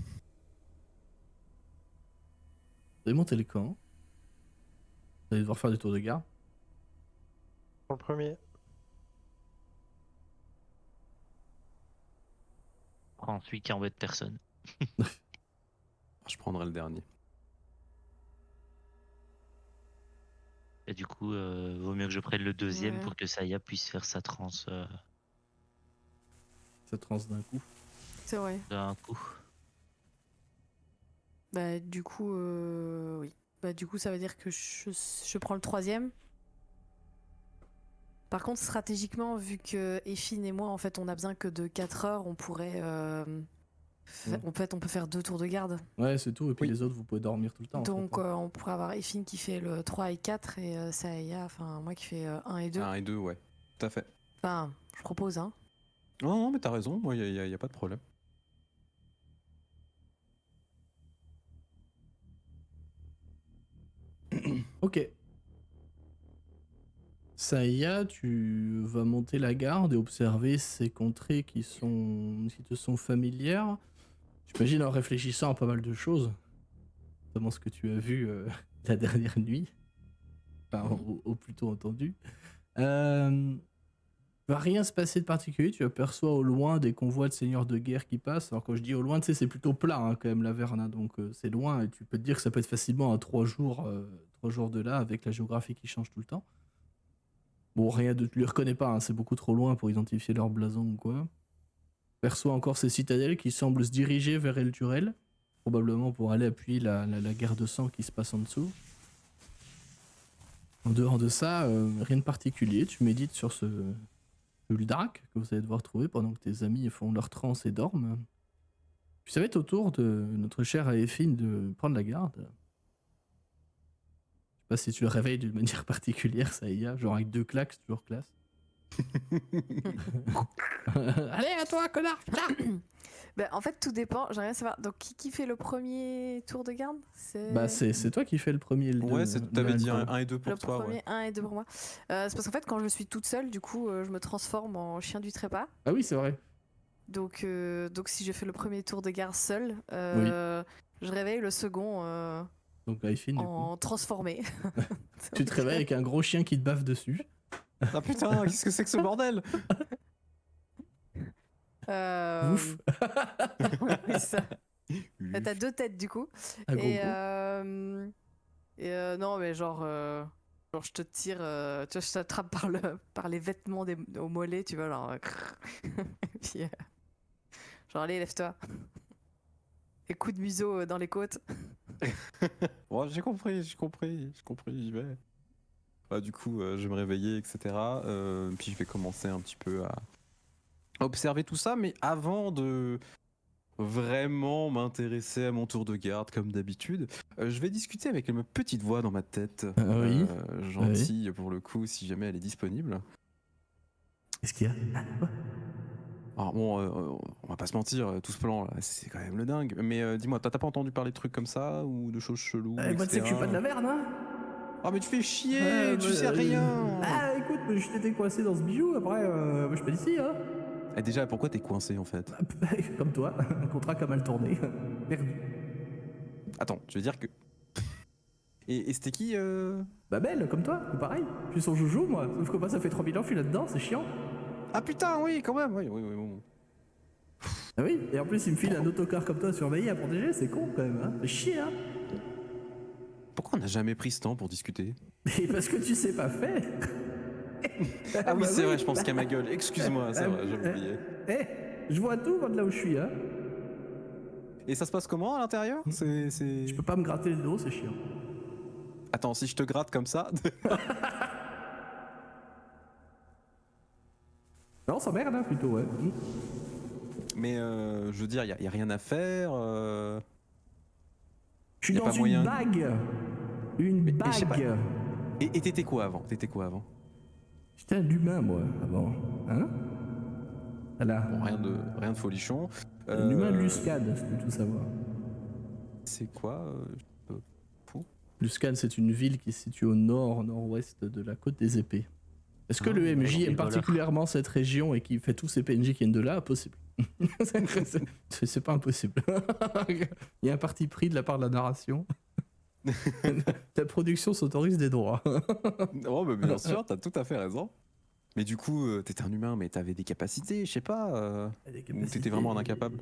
allez monter le camp. Vous allez devoir faire des tours de garde. Pour le premier. Prends celui qui embête personne. Je prendrai le dernier. Et du coup, vaut mieux que je prenne le deuxième Ouais. pour que Saya puisse faire sa transe Ça transe d'un coup. C'est vrai. d'un coup. Bah, du coup, oui. Bah, du coup, ça veut dire que je prends le troisième. Par contre, stratégiquement, vu que Effin et moi, en fait, on a besoin que de 4 heures, on pourrait. En fait, on peut faire 2 tours de garde. Ouais, c'est tout. Et puis Oui. les autres, vous pouvez dormir tout le temps. en Donc, fait, hein. on pourrait avoir Effin qui fait le 3 et 4 et Saya, enfin, moi qui fais 1 et 2. 1 et 2, ouais. Tout à fait. Enfin, je propose, hein. Non, non, mais t'as raison, moi, y a pas de problème. Ok. Saya, tu vas monter la garde et observer ces contrées qui te sont familières. J'imagine en réfléchissant à pas mal de choses, notamment ce que tu as vu la dernière nuit, enfin, au plus tôt entendu. Va rien se passer de particulier, tu aperçois au loin des convois de seigneurs de guerre qui passent. Alors quand je dis au loin, tu sais, c'est plutôt plat, hein, quand même, la Verna, donc c'est loin et tu peux te dire que ça peut être facilement à 3 jours de là avec la géographie qui change tout le temps. Bon, rien de, tu les reconnais pas, hein, c'est beaucoup trop loin pour identifier leur blason ou quoi. Perçoit encore ces citadelles qui semblent se diriger vers El Turel, probablement pour aller appuyer la guerre de sang qui se passe en dessous. En dehors de ça, rien de particulier, tu médites sur ce Uldarak que vous allez devoir trouver pendant que tes amis font leur transe et dorment. Puis ça va être au tour de notre chère Aéphine de prendre la garde. Je sais pas si tu le réveilles d'une manière particulière, ça y est, genre avec 2 claques, c'est toujours classe. Allez, à toi, connard! Bah, en fait, tout dépend. J'aimerais bien savoir. Donc, qui fait le premier tour de garde? Bah, c'est toi qui fais le premier et le Ouais, deux, t'avais dit Alcor. 1 et 2 pour le toi, premier, ouais. 1 et 2 pour moi. C'est parce qu'en fait, quand je suis toute seule, du coup, je me transforme en chien du trépas. Ah oui, c'est vrai. Donc si je fais le premier tour de garde seule, je réveille le second. Donc Aifin, du coup. en transformé. Tu te réveilles avec un gros chien qui te baffe dessus. Ah putain, qu'est-ce que c'est que ce bordel? Ouf. Oui, c'est ça. T'as 2 têtes du coup. Un gros Et, coup. non, mais genre je te tire, tu vois, je t'attrape par les vêtements au mollet, tu vois, genre. Et puis, genre, allez, lève-toi. Et coup de museau dans les côtes. Bon, j'ai compris, j'y vais. Bah, du coup, je vais me réveiller, etc. Puis je vais commencer un petit peu à observer tout ça, mais avant de vraiment m'intéresser à mon tour de garde, comme d'habitude, je vais discuter avec ma petite voix dans ma tête. Oui. Gentille, pour le coup, si jamais elle est disponible. Qu'est-ce qu'il y a? Alors bon, on va pas se mentir, tout ce plan là, c'est quand même le dingue. Mais dis-moi, t'as pas entendu parler de trucs comme ça ou de choses cheloues, Moi, tu sais que je suis pas de la merde, hein. Ah mais tu fais chier, Ouais, tu bah, sais rien. Ah, écoute, je t'étais coincé dans ce bijou, après, moi, je suis pas d'ici, hein. Et déjà, pourquoi t'es coincé en fait? Comme toi, un contrat qui a mal tourné. Perdu. Attends, tu veux dire que... Et c'était qui Bah belle, comme toi, c'est pareil. Je suis son joujou, moi. Sauf que moi, ça fait 3000 ans que je suis là-dedans, c'est chiant. Ah putain, oui, quand même, oui, bon. Ah oui, et en plus, il me file un autocar comme toi surveillé à protéger, c'est con quand même, hein. C'est chier, hein. Pourquoi on n'a jamais pris ce temps pour discuter? Et parce que tu sais pas faire. Ah oui, Bah c'est vrai, je pense qu'à ma gueule. Excuse-moi, c'est Ah, vrai, j'avais oublié. Je vois tout, moi, de là où je suis, hein. Et ça se passe comment à l'intérieur? Je peux pas me gratter le dos, c'est chiant. Attends, si je te gratte comme ça... Non, ça merde, hein, plutôt, ouais. Mais je veux dire, y a rien à faire. Je suis Y a dans pas une moyen- bague. Une Mais je sais pas. bague. Et t'étais quoi avant? J'étais un humain, moi, avant. Hein? Voilà. Bon, rien de folichon. Un humain de Luscade, si tu veux tout savoir. C'est quoi Luscade, c'est une ville qui se situe au nord-nord-ouest de la côte des épées. Est-ce que Ah, le les MJ aime voleurs. particulièrement cette région et qui fait tous ses PNJ qui viennent de là? Impossible. C'est pas impossible. Il y a un parti pris de la part de la narration. La production s'autorise des droits. Oh, bah bien sûr, t'as tout à fait raison. Mais du coup, t'étais un humain, mais t'avais des capacités, je sais pas. Ou t'étais vraiment un incapable?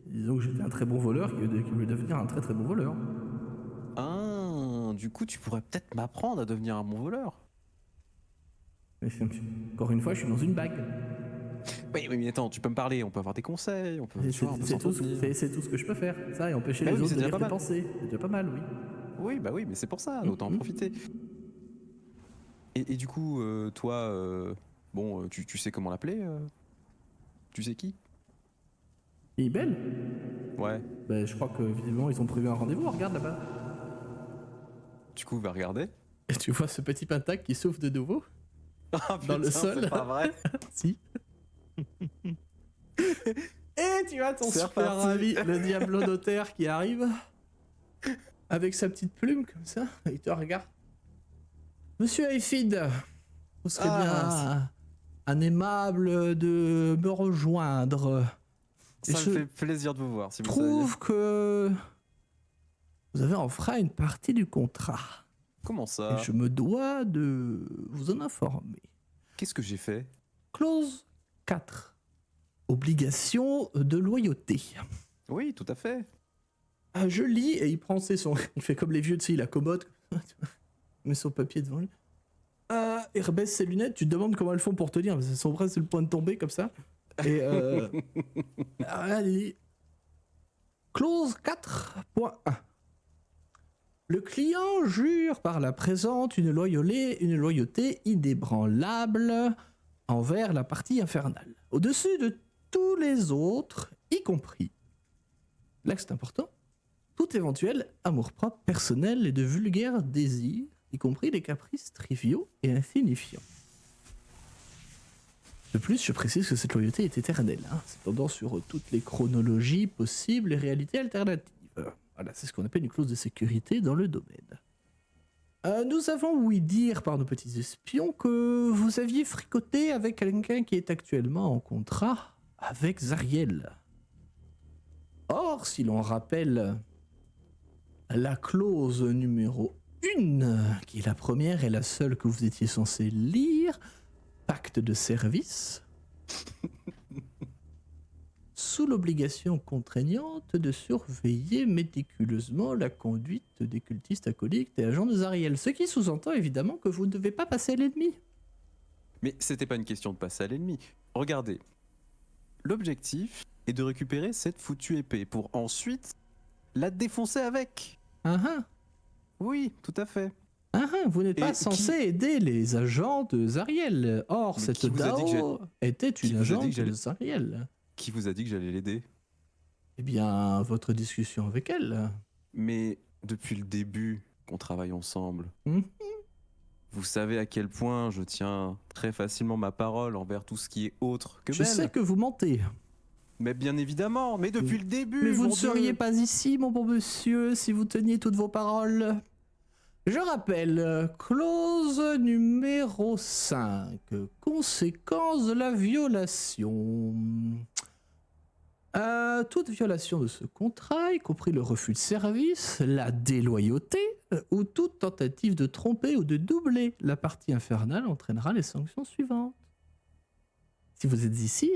Disons que j'étais un très bon voleur qui veut devenir un très très bon voleur. Ah, du coup, tu pourrais peut-être m'apprendre à devenir un bon voleur. Encore une fois, je suis dans une bague. Oui, mais attends, tu peux me parler, on peut avoir des conseils, on peut, tu vois, on peut C'est tout, s'entretenir. c'est tout ce que je peux faire. Ça, et empêcher Bah les oui, autres c'est de déjà lire pas tes mal. pensées. C'est déjà pas mal, oui. Oui, bah oui, mais c'est pour ça, autant en profiter. Et du coup, toi, bon, tu sais comment l'appeler Tu sais qui? Et belle. Ouais. Ben, je crois que visiblement ils ont prévu un rendez-vous. Regarde là-bas. Du coup, va regarder. Et tu vois ce petit pentacle qui souffle de nouveau Ah, dans le putain, sol. C'est pas vrai. Si. Et tu as ton C'est super reparti. ami, le Diablo notaire qui arrive avec sa petite plume comme ça. Il te regarde. Monsieur Aifid, vous serez bien un aimable de me rejoindre. Ça Et me je fait plaisir de vous voir, si vous saviez. trouve que vous avez enfreint une partie du contrat. Comment ça? Et je me dois de vous en informer. Qu'est-ce que j'ai fait? Clause 4. Obligation de loyauté. Oui, tout à fait. Je lis et il prend son... Il fait comme les vieux, tu sais, il accommode. Il met son papier devant lui. Il rebaisse ses lunettes, tu te demandes comment elles font pour tenir, parce qu'elles sont presque sur le point de tomber comme ça. Et il dit... Clause 4.1. Le client jure par la présente une loyauté inébranlable envers la partie infernale, au-dessus de tous les autres, y compris, là c'est important, tout éventuel amour-propre personnel et de vulgaires désirs, y compris les caprices triviaux et insignifiants. De plus, je précise que cette loyauté est éternelle, s'étendant sur toutes les chronologies possibles et réalités alternatives. Voilà, c'est ce qu'on appelle une clause de sécurité dans le domaine. Nous avons ouï dire par nos petits espions que vous aviez fricoté avec quelqu'un qui est actuellement en contrat avec Zariel. Or, si l'on rappelle la clause numéro 1, qui est la première et la seule que vous étiez censé lire. Pacte de service. Sous l'obligation contraignante de surveiller méticuleusement la conduite des cultistes acolytes et agents de Zariel. Ce qui sous-entend évidemment que vous ne devez pas passer à l'ennemi. Mais c'était pas une question de passer à l'ennemi. Regardez, l'objectif est de récupérer cette foutue épée pour ensuite la défoncer avec. Ah ah, Oui, tout à fait. ah ah, vous n'êtes Et pas qui- censé aider les agents de Zariel. Or, Mais cette qui vous a dit que Dao était qui une vous a dit agente que j'allais- de Zariel. Qui vous a dit que j'allais l'aider? Eh bien, votre discussion avec elle. Mais depuis le début qu'on travaille ensemble, Mhm. vous savez à quel point je tiens très facilement ma parole envers tout ce qui est autre que Je belle. sais que vous mentez. Mais bien évidemment, mais depuis le début. Mais vous mon ne seriez Dieu. pas ici, mon bon monsieur, si vous teniez toutes vos paroles. Je rappelle, clause numéro 5, conséquence de la violation. Toute violation de ce contrat, y compris le refus de service, la déloyauté ou toute tentative de tromper ou de doubler la partie infernale entraînera les sanctions suivantes. Si vous êtes ici,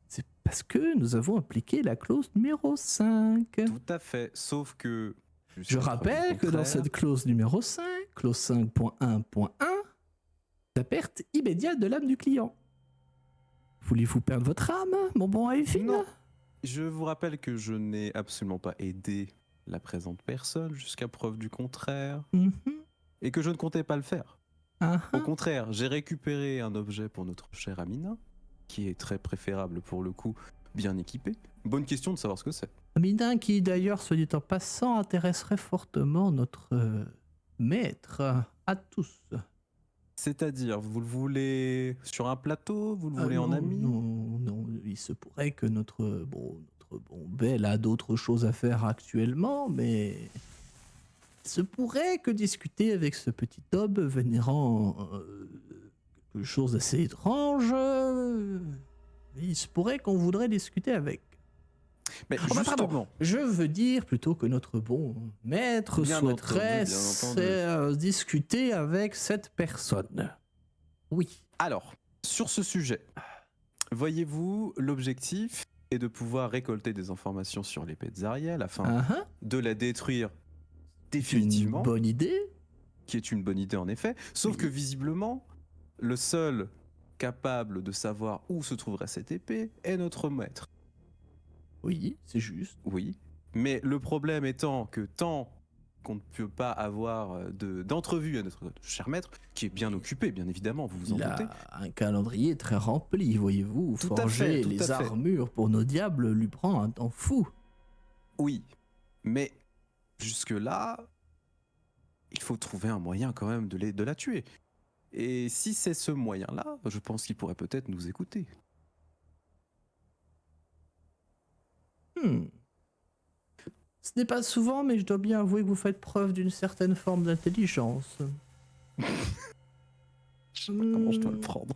c'est parce que nous avons appliqué la clause numéro 5. Tout à fait, sauf que. Je jusqu'à preuve du rappelle que dans contraire, cette clause numéro 5, clause 5.1.1, la perte immédiate de l'âme du client. Voulez-vous perdre votre âme, mon bon Aifin? Non. Je vous rappelle que je n'ai absolument pas aidé la présente personne jusqu'à preuve du contraire Mhm. et que je ne comptais pas le faire. Ah Au ah. contraire, j'ai récupéré un objet pour notre chère Amina, qui est très préférable pour le coup, bien équipé. Bonne question de savoir ce que c'est. Amina, qui d'ailleurs, soit dit en passant, intéresserait fortement notre maître à tous. C'est-à-dire, vous le voulez sur un plateau, vous le voulez en non, ami? non, il se pourrait que notre bon Belle a d'autres choses à faire actuellement, mais il se pourrait que discuter avec ce petit homme vénérant quelque chose d'assez étrange, il se pourrait qu'on voudrait discuter avec. Mais Oh, bah, pardon. justement, Je veux dire plutôt que notre bon maître Bien souhaiterait entendu, bien entendu. discuter avec cette personne. Oui. alors, sur ce sujet, voyez-vous, l'objectif est de pouvoir récolter des informations sur l'épée de Zariel afin Ah, ah, de la détruire c'est une définitivement, bonne idée. qui est une bonne idée en effet, sauf Oui. que visiblement, le seul capable de savoir où se trouverait cette épée est notre maître. Oui, c'est juste. Oui, mais le problème étant que tant qu'on ne peut pas avoir d'entrevue à notre cher maître, qui est bien occupé, bien évidemment, vous vous en Il doutez. a un calendrier très rempli, voyez-vous. Tout à Forger fait, tout les à fait. armures pour nos diables lui prend un temps fou. Oui, mais jusque-là, il faut trouver un moyen quand même de la tuer. Et si c'est ce moyen-là, je pense qu'il pourrait peut-être nous écouter. Ce n'est pas souvent, mais je dois bien avouer que vous faites preuve d'une certaine forme d'intelligence. Je sais pas comment je dois le prendre.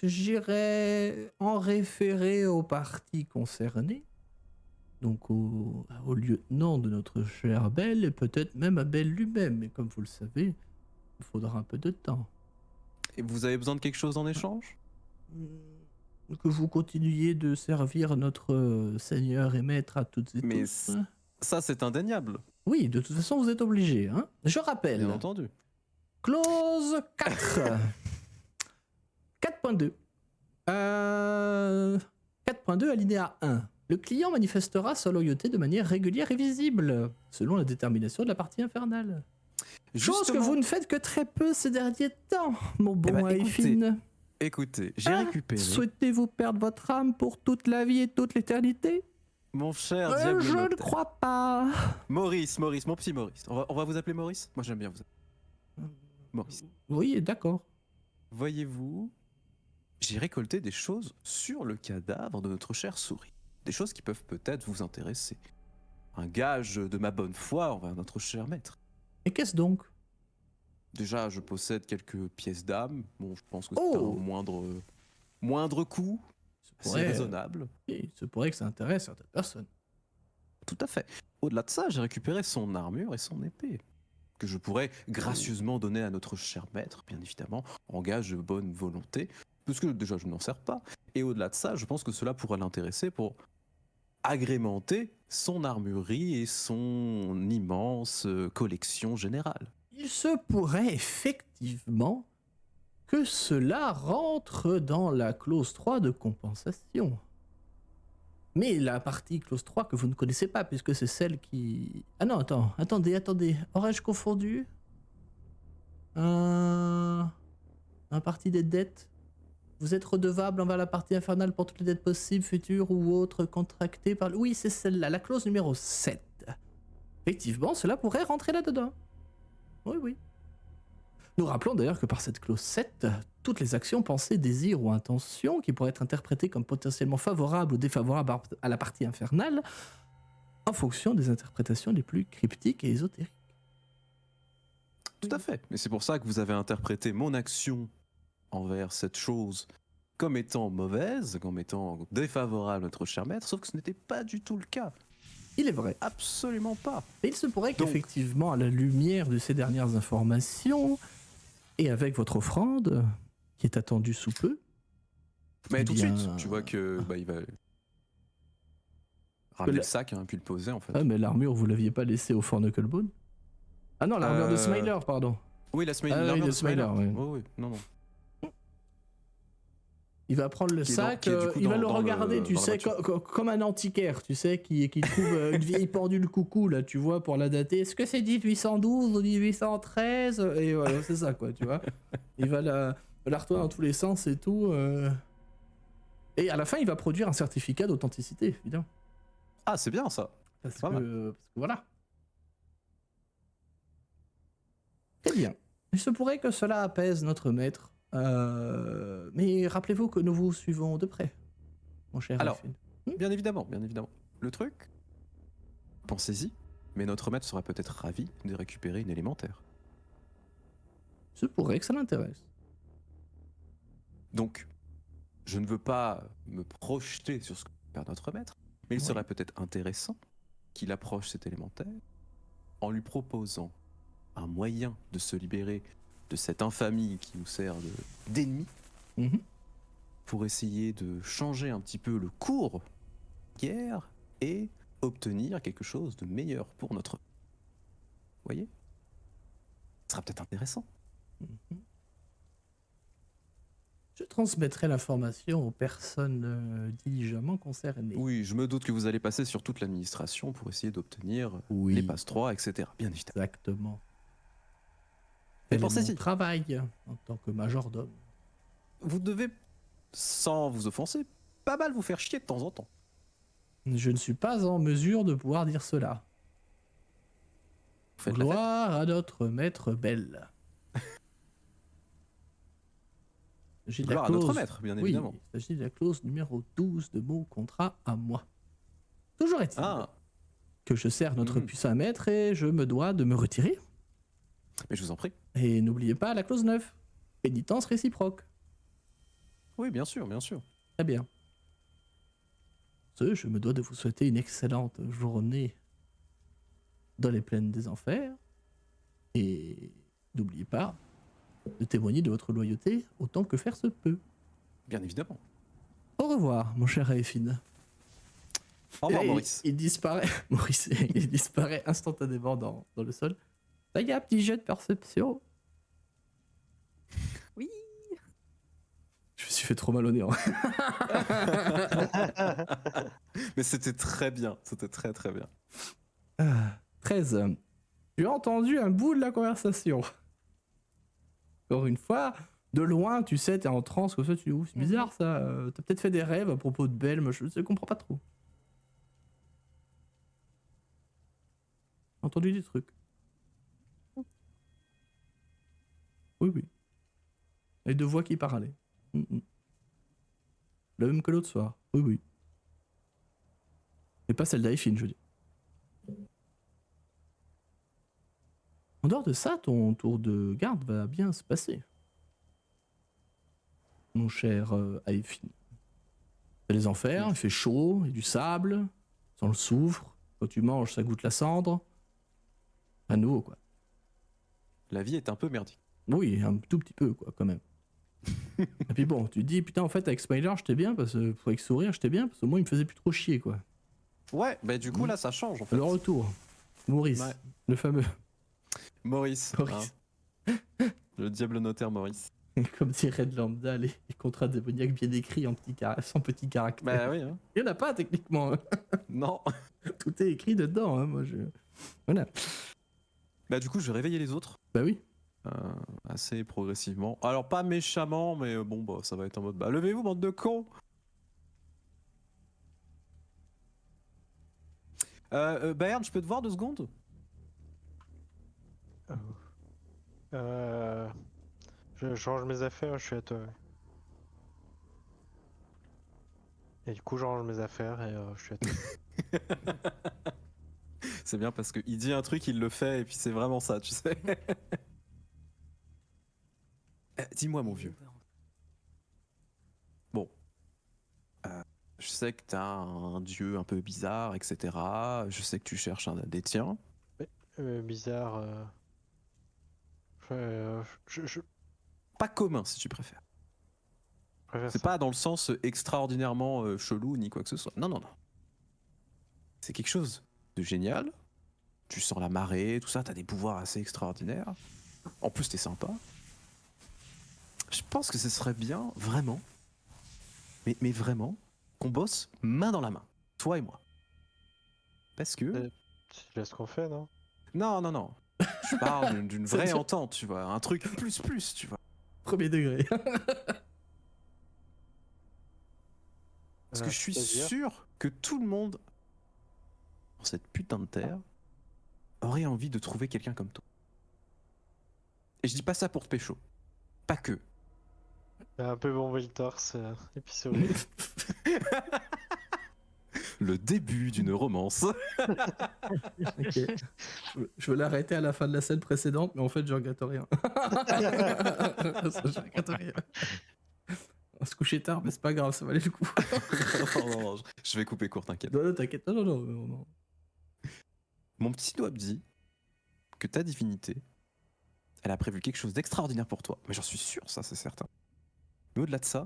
J'irais en référer aux parties concernées, donc au lieutenant de notre cher Belle, et peut-être même à Belle lui-même. Mais comme vous le savez, il faudra un peu de temps. Et vous avez besoin de quelque chose en échange? Que vous continuiez de servir notre Seigneur et Maître à toutes et Mais tous. Ça, c'est indéniable, Oui, de toute façon, vous êtes obligés. Hein. Je rappelle, bien entendu. clause 4. 4.2. 4.2 alinéa 1. Le client manifestera sa loyauté de manière régulière et visible, selon la détermination de la partie infernale. Chose que Justement, vous ne faites que très peu ces derniers temps, mon bon ben, Aifin. écoutez, j'ai Ah, récupéré Souhaitez-vous perdre votre âme pour toute la vie et toute l'éternité? mon cher diable Je ne notaire. crois pas. Maurice, mon petit Maurice. On va vous appeler Maurice? Moi, j'aime bien vous appeler Maurice. Oui, d'accord. Voyez-vous, j'ai récolté des choses sur le cadavre de notre chère souris. Des choses qui peuvent peut-être vous intéresser. Un gage de ma bonne foi envers notre cher maître. Et qu'est-ce donc? Déjà, je possède quelques pièces d'âme. Bon, je pense que Oh. c'est un moindre coût. Ça C'est pourrait, raisonnable. oui, ça pourrait que ça intéresse certaines personnes. Tout à fait. au-delà de ça, j'ai récupéré son armure et son épée, que je pourrais gracieusement donner à notre cher maître, bien évidemment, en gage de bonne volonté, parce que déjà je n'en sers pas. Et au-delà de ça, je pense que cela pourrait l'intéresser pour agrémenter son armurerie et son immense collection générale. Il se pourrait effectivement que cela rentre dans la clause 3 de compensation. Mais la partie clause 3 que vous ne connaissez pas, puisque c'est celle qui... Ah non, attendez. Aurais-je confondu un partie des dettes. Vous êtes redevable envers la partie infernale pour toutes les dettes possibles, futures ou autres contractées par... Oui, c'est celle-là, la clause numéro 7. Effectivement, cela pourrait rentrer là-dedans. Oui. Nous rappelons d'ailleurs que par cette clause 7, toutes les actions, pensées, désirs ou intentions qui pourraient être interprétées comme potentiellement favorables ou défavorables à la partie infernale, en fonction des interprétations les plus cryptiques et ésotériques. Tout à fait. Et c'est pour ça que vous avez interprété mon action envers cette chose comme étant mauvaise, comme étant défavorable à notre cher maître, sauf que ce n'était pas du tout le cas. Il est vrai. Absolument pas. Et il se pourrait Donc- qu'effectivement, à la lumière de ces dernières informations, et avec votre offrande, qui est attendue sous peu... Mais tout de bien- suite, tu vois que il va ramener le sac, puis le poser en fait. Ah, mais l'armure, vous l'aviez pas laissée au Fort Knucklebone? Ah non, l'armure de Smiler, pardon. Oui, la Smiler. Ah oui, l'armure le de Smiler. Smiler, oui. Oui, non. Il va prendre le Qui est dans- sac, qui est du coup il va dans- le dans regarder, le- tu dans la sais, voiture. comme un antiquaire, tu sais, qui trouve une vieille pendule coucou, là, tu vois, pour la dater. Est-ce que c'est 1812 ou 1813? Et voilà, c'est ça, quoi, tu vois. Il va la retourner dans tous les sens et tout. Et à la fin, il va produire un certificat d'authenticité, évidemment. Ah, c'est bien ça. Parce Pas que voilà. Très bien. Il se pourrait que cela apaise notre maître. Mais rappelez-vous que nous vous suivons de près, mon cher Alors, Elphine. Bien évidemment. Le truc, pensez-y, mais notre maître sera peut-être ravi de récupérer une élémentaire. Il se pourrait que ça l'intéresse. Donc, je ne veux pas me projeter sur ce que va faire notre maître, mais il Oui. serait peut-être intéressant qu'il approche cet élémentaire en lui proposant un moyen de se libérer de cette infamie qui nous sert d'ennemi Mhm. pour essayer de changer un petit peu le cours de la guerre et obtenir quelque chose de meilleur pour notre... Vous voyez? Ce sera peut-être intéressant. Je transmettrai l'information aux personnes diligemment concernées. Oui, je me doute que vous allez passer sur toute l'administration pour essayer d'obtenir Oui. les passes 3, etc. Bien évidemment. Exactement. Mais Tel est pensez-y. mon travail en tant que majordome. Vous devez, sans vous offenser, pas mal vous faire chier de temps en temps. Je ne suis pas en mesure de pouvoir dire cela. Vous faites la fête. Gloire à notre maître Belle. Il s'agit de la Gloire à notre clause- maître, bien Oui, évidemment. il s'agit de la clause numéro 12 de mon contrat à moi. Toujours est-il Ah, que je sers notre Mhm. puissant maître et je me dois de me retirer. mais je vous en prie. Et n'oubliez pas la clause 9. Pénitence réciproque. Oui, bien sûr, bien sûr. Très bien. Je me dois de vous souhaiter une excellente journée dans les plaines des enfers. Et n'oubliez pas de témoigner de votre loyauté autant que faire se peut. Bien évidemment. Au revoir, mon cher Aéphine. Au revoir, Et Maurice. Il disparaît. Maurice, il disparaît instantanément dans le sol. Là, il y a un petit jet de perception. Oui. Je me suis fait trop mal au nez. Mais c'était très bien. C'était très très bien. 13. Tu as entendu un bout de la conversation. Encore une fois, de loin, tu sais, t'es en transe, comme ça, tu dis, ouh, c'est bizarre ça. T'as peut-être fait des rêves à propos de Belle, mais je ne comprends pas trop. J'ai entendu des trucs. Oui. Et deux voix qui parlaient. La même que l'autre soir. Oui. Mais pas celle d'Aïfine, je veux dire. En dehors de ça, ton tour de garde va bien se passer. Mon cher Aïfine. C'est les enfers, il fait chaud, il y a du sable, sans le soufre. Quand tu manges, ça goûte la cendre. À nouveau, quoi. La vie est un peu merdique. Oui, un tout petit peu, quoi, quand même. Et puis bon, tu te dis, putain, en fait, avec Smiler, j'étais bien, parce que avec Sourire, j'étais bien, parce que moi, il me faisait plus trop chier, quoi. Ouais, bah du coup là ça change en fait. Le retour. Maurice, Ouais. le fameux. Maurice. Maurice. Le diable notaire Maurice. Comme dirait de Lambda, les contrats démoniaques bien écrits en sans petits caractères. Bah oui, hein. Il n'y en a pas, techniquement. Non. Tout est écrit dedans, hein, Voilà. Bah du coup je vais réveiller les autres. Bah oui. Assez progressivement. Alors pas méchamment, mais bon bah ça va être en mode bah levez-vous bande de cons. Bayern, je peux te voir 2 secondes? Je change mes affaires, je suis à toi. Et du coup, je range mes affaires et je suis à toi. C'est bien parce qu'il dit un truc, il le fait et puis c'est vraiment ça, tu sais. Dis-moi mon vieux. Bon. Je sais que t'as un dieu un peu bizarre, etc. Je sais que tu cherches un des tiens. Bizarre. Je Pas commun si tu préfères. préfère C'est ça. pas dans le sens extraordinairement chelou ni quoi que ce soit. Non, non, non. C'est quelque chose de génial. Tu sens la marée, tout ça, t'as des pouvoirs assez extraordinaires. En plus, t'es sympa. Je pense que ce serait bien, vraiment, mais vraiment, qu'on bosse main dans la main, toi et moi. Parce que... Tu laisses ce qu'on fait, non? Non, non, non. Je parle d'une vraie C'est-à-dire entente, tu vois. Un truc plus, tu vois. Premier degré. Parce que je suis C'est-à-dire sûr que tout le monde, dans cette putain de terre, aurait envie de trouver quelqu'un comme toi. Et je dis pas ça pour te pécho. Pas que. Il a un peu bombé le torse et puis sourire. Le début d'une romance. Ok. Je veux l'arrêter à la fin de la scène précédente, mais en fait, je regrette rien. Je regrette rien. On se coucher tard, mais c'est pas grave, ça valait le coup. Non, je vais couper court, t'inquiète. Non, non, t'inquiète. Non. Mon petit doigt me dit que ta divinité, elle a prévu quelque chose d'extraordinaire pour toi. Mais j'en suis sûr, ça c'est certain. Mais au-delà de ça,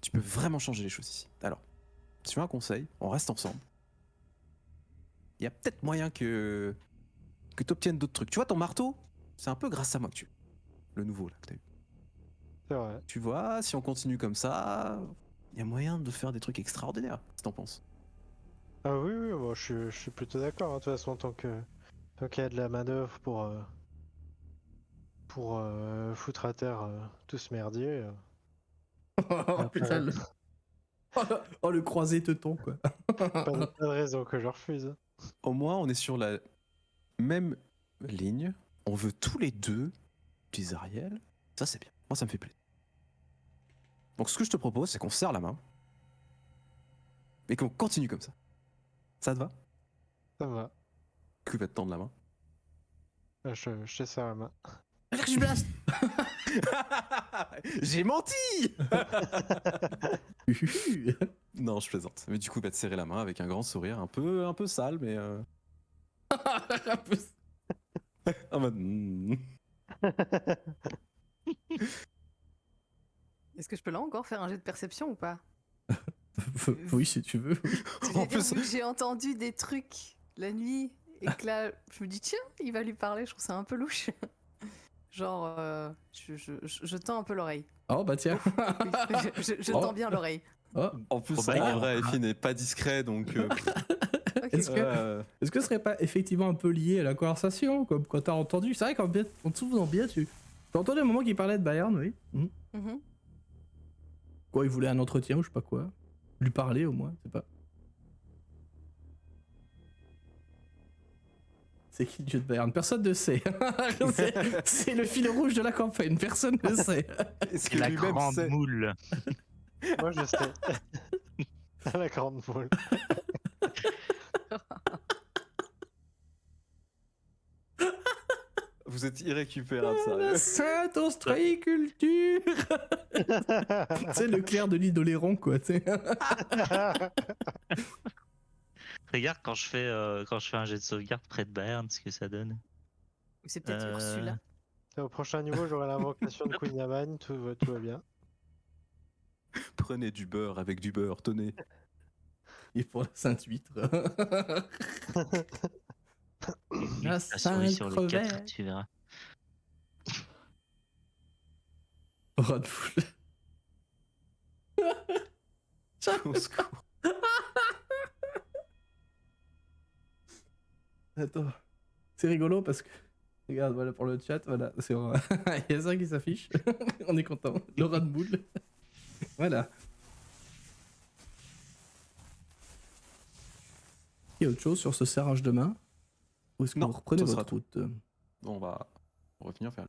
tu peux vraiment changer les choses ici. Alors, si tu veux un conseil, on reste ensemble. Il y a peut-être moyen que tu obtiennes d'autres trucs. Tu vois ton marteau, c'est un peu grâce à moi que tu... Le nouveau là que t'as eu. C'est vrai. Tu vois, si on continue comme ça, il y a moyen de faire des trucs extraordinaires. Qu'est-ce que t'en penses? Ah oui, moi je suis plutôt d'accord. Hein. De toute façon, tant qu'il y a de la manœuvre pour foutre à terre tout ce merdier. Oh putain, le croisé teuton, quoi. Pas de raison que je refuse. Au moins, on est sur la même ligne. On veut tous les deux des Ariel. Ça, c'est bien. Moi, ça me fait plaisir. Donc, ce que je te propose, c'est qu'on se serre la main et qu'on continue comme ça. Ça te va? Ça va. Qui va te tendre la main? Je te serre la main. Je blast. J'ai menti. Non, je plaisante. Mais du coup, il va te serrer la main avec un grand sourire, un peu sale, mais en mode, Est-ce que je peux là encore faire un jet de perception ou pas? Oui, si tu veux. En plus- Vu que j'ai entendu des trucs la nuit et que là, je me dis tiens, il va lui parler, je trouve ça un peu louche. Genre, je tends un peu l'oreille. Oh bah tiens. Oui, je Oh. tends bien l'oreille. Oh. En plus, Oh, bah, en vrai, Effie n'est pas discret, donc. Ok. Est-ce que ce serait pas effectivement un peu lié à la conversation, comme quand t'as entendu? C'est vrai qu'en te souvenant bien, t'as entendu un moment qu'il parlait de Bayern, oui. Mhm. Quoi, il voulait un entretien ou je sais pas quoi. Lui parler au moins, c'est pas. C'est qui le dieu de Bayern? Personne ne sait. C'est le fil rouge de la campagne, personne ne sait. Est-ce que La lui-même grande sait? moule. Moi je sais. La grande boule. Vous êtes irrécupérable, sérieux. Sainte ostréiculture. C'est le clair de l'île d'Oléron, quoi. Tu sais. regarde quand je fais un jet de sauvegarde près de Bayern, ce que ça donne. C'est peut-être Ursula. Au prochain niveau, j'aurai l'invocation de Queen Yaman, tout va bien. Prenez du beurre avec du beurre, tenez. Et pour la Sainte Huître. La souris sur les 4, crevette. tu verras. Rat de foule. Au secours. Attends. C'est rigolo parce que. Regarde, voilà pour le chat, voilà. Il y a ça qui s'affiche. On est content. Le rat de boule. Voilà. Il y a autre chose sur ce serrage de main? Ou est-ce que Non, vous reprenez ce sera votre route? On va revenir faire.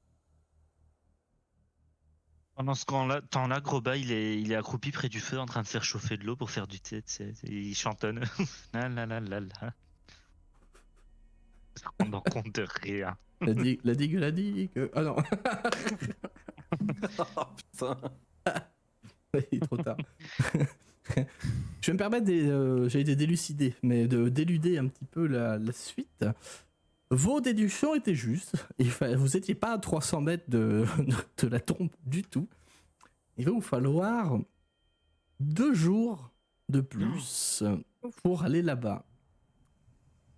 Pendant ce temps-là, Groba, il est accroupi près du feu en train de faire chauffer de l'eau pour faire du thé. Tu sais. Il chantonne. La la la la la. Se rendant compte de rien. La digue. Ah non. Oh putain. Il est trop tard. Je vais me permettre d'élucider, mais de d'éluder un petit peu la suite. Vos déductions étaient justes. Vous n'étiez pas à 300 mètres de la tombe du tout. Il va vous falloir 2 jours de plus pour aller là-bas.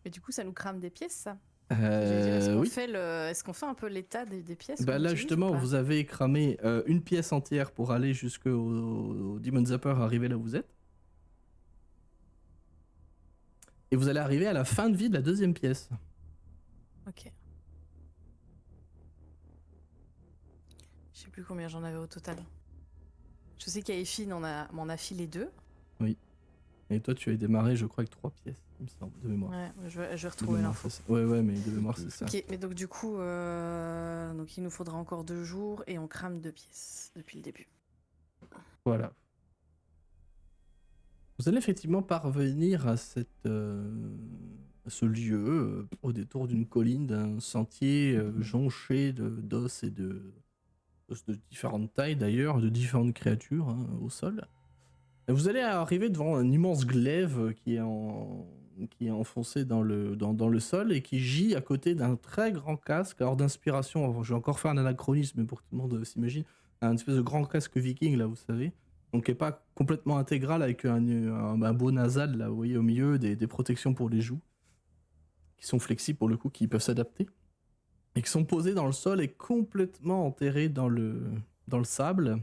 Mais du coup, ça nous crame des pièces, ça. Est-ce qu'on Oui. est-ce qu'on fait un peu l'état des pièces Bah qu'on là utilise justement, ou pas vous avez cramé une pièce entière pour aller jusqu'au Demon Zapper, arriver là où vous êtes. Et vous allez arriver à la fin de vie de la deuxième pièce. Ok. Je sais plus combien j'en avais au total. Je sais qu'Aefin m'en a filé 2. Et toi, tu as démarré, je crois, avec 3 pièces, il me semble, de mémoire. Ouais, je vais De retrouver mémoire, l'info. c'est ça. Ouais, mais de mémoire, c'est ça. Ok, mais donc du coup, donc il nous faudra encore 2 jours et on crame 2 pièces depuis le début. Voilà. Vous allez effectivement parvenir à ce lieu, au détour d'une colline, d'un sentier jonché d'os et d'os de différentes tailles d'ailleurs, de différentes créatures au sol. Et vous allez arriver devant un immense glaive qui est enfoncé dans le sol et qui gît à côté d'un très grand casque. Alors d'inspiration, je vais encore faire un anachronisme pour que tout le monde s'imagine, un espèce de grand casque viking là, vous savez. Donc qui n'est pas complètement intégral avec un beau nasal là, vous voyez au milieu, des protections pour les joues, qui sont flexibles pour le coup, qui peuvent s'adapter, et qui sont posés dans le sol et complètement enterrés dans le sable.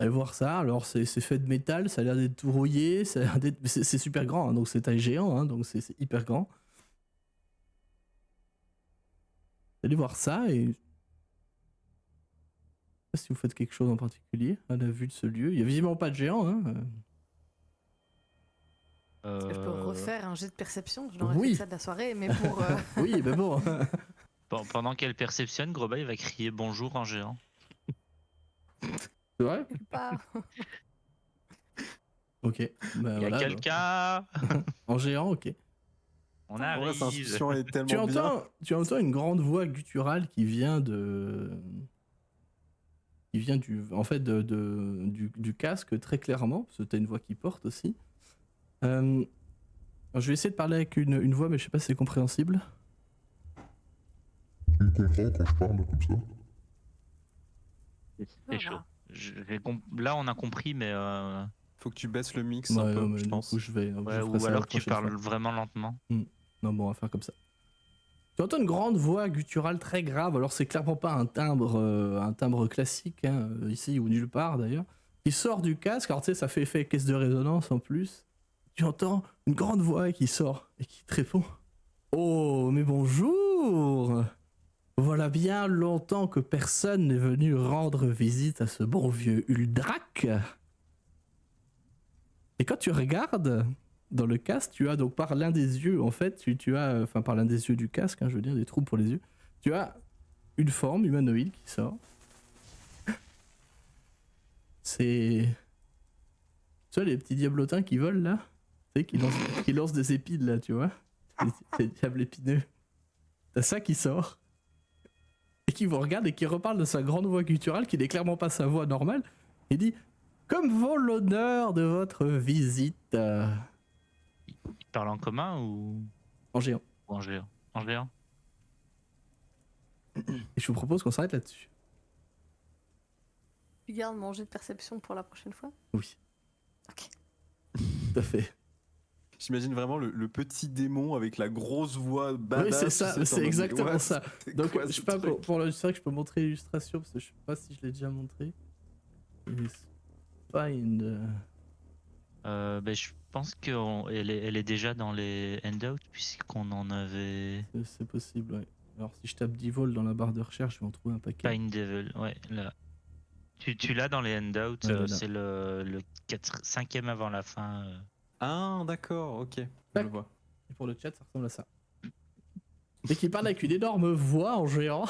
Allez voir ça, alors c'est fait de métal, ça a l'air d'être tout rouillé, c'est super grand, hein, donc c'est taille géant, hein, donc c'est hyper grand. Allez voir ça et... Je sais pas si vous faites quelque chose en particulier à la vue de ce lieu. Il y a visiblement pas de géant, hein. Est-ce que je peux refaire un jet de perception? Je n'aurais Oui. fait ça de la soirée, mais pour... Oui, mais bon. Pendant qu'elle perceptionne, Groba, il va crier bonjour en géant. C'est vrai? pas. Ok. Bah, Il y a voilà, quelqu'un. en géant, ok. On Ouais, arrive. cette intuition est tellement bien. Tu entends une grande voix gutturale qui vient du casque très clairement, parce que t'as une voix qui porte aussi. Alors, je vais essayer de parler avec une voix, mais je sais pas si c'est compréhensible. Tu me comprends quand je parle comme ça? C'est chaud. Là, on a compris, mais Faut que tu baisses le mix Ouais, un peu, mais je du pense. coup, je ferai ou ça la alors tu prochaine parles fois. vraiment lentement. Non, bon, on va faire comme ça. Tu entends une grande voix gutturale très grave, alors c'est clairement pas un timbre classique, hein, ici ou nulle part d'ailleurs, qui sort du casque, alors tu sais, ça fait effet caisse de résonance en plus. Tu entends une grande voix qui sort et qui te répond. Oh, mais bonjour! Voilà bien longtemps que personne n'est venu rendre visite à ce bon vieux Uldrak. Et quand tu regardes dans le casque, tu as donc par l'un des yeux, en fait, par l'un des yeux du casque, hein, je veux dire, des trous pour les yeux, tu as une forme humanoïde qui sort. C'est... Tu vois les petits diablotins qui volent là? Tu sais, qui lancent des épines là, tu vois? C'est des diables épineux. T'as ça qui sort. Et qui vous regarde et qui reparle de sa grande voix gutturale, qui n'est clairement pas sa voix normale. Il dit: Comme vaut l'honneur de votre visite Il parle en commun ou en géant. en géant? En géant. Et je vous propose qu'on s'arrête là-dessus. Tu gardes mon jet de perception pour la prochaine fois? Oui, Ok. tout à fait. J'imagine vraiment le petit démon avec la grosse voix badass. Oui, c'est ça, tu sais, c'est en mode, exactement ouais, ça. c'est Donc, quoi je ce sais pas, truc c'est vrai que je peux montrer l'illustration parce que je sais pas si je l'ai déjà montré. Find. Je pense qu'elle est déjà dans les handouts puisqu'on en avait. C'est possible, ouais. Alors, si je tape Devil dans la barre de recherche, je vais en trouver un paquet. Find Devil, ouais, là. Tu l'as dans les handouts, Ouais, là. c'est le 5e avant la fin. Ah, d'accord, ok. Je Tac. vois. Et pour le chat, ça ressemble à ça. Et qui parle avec une énorme voix en géant.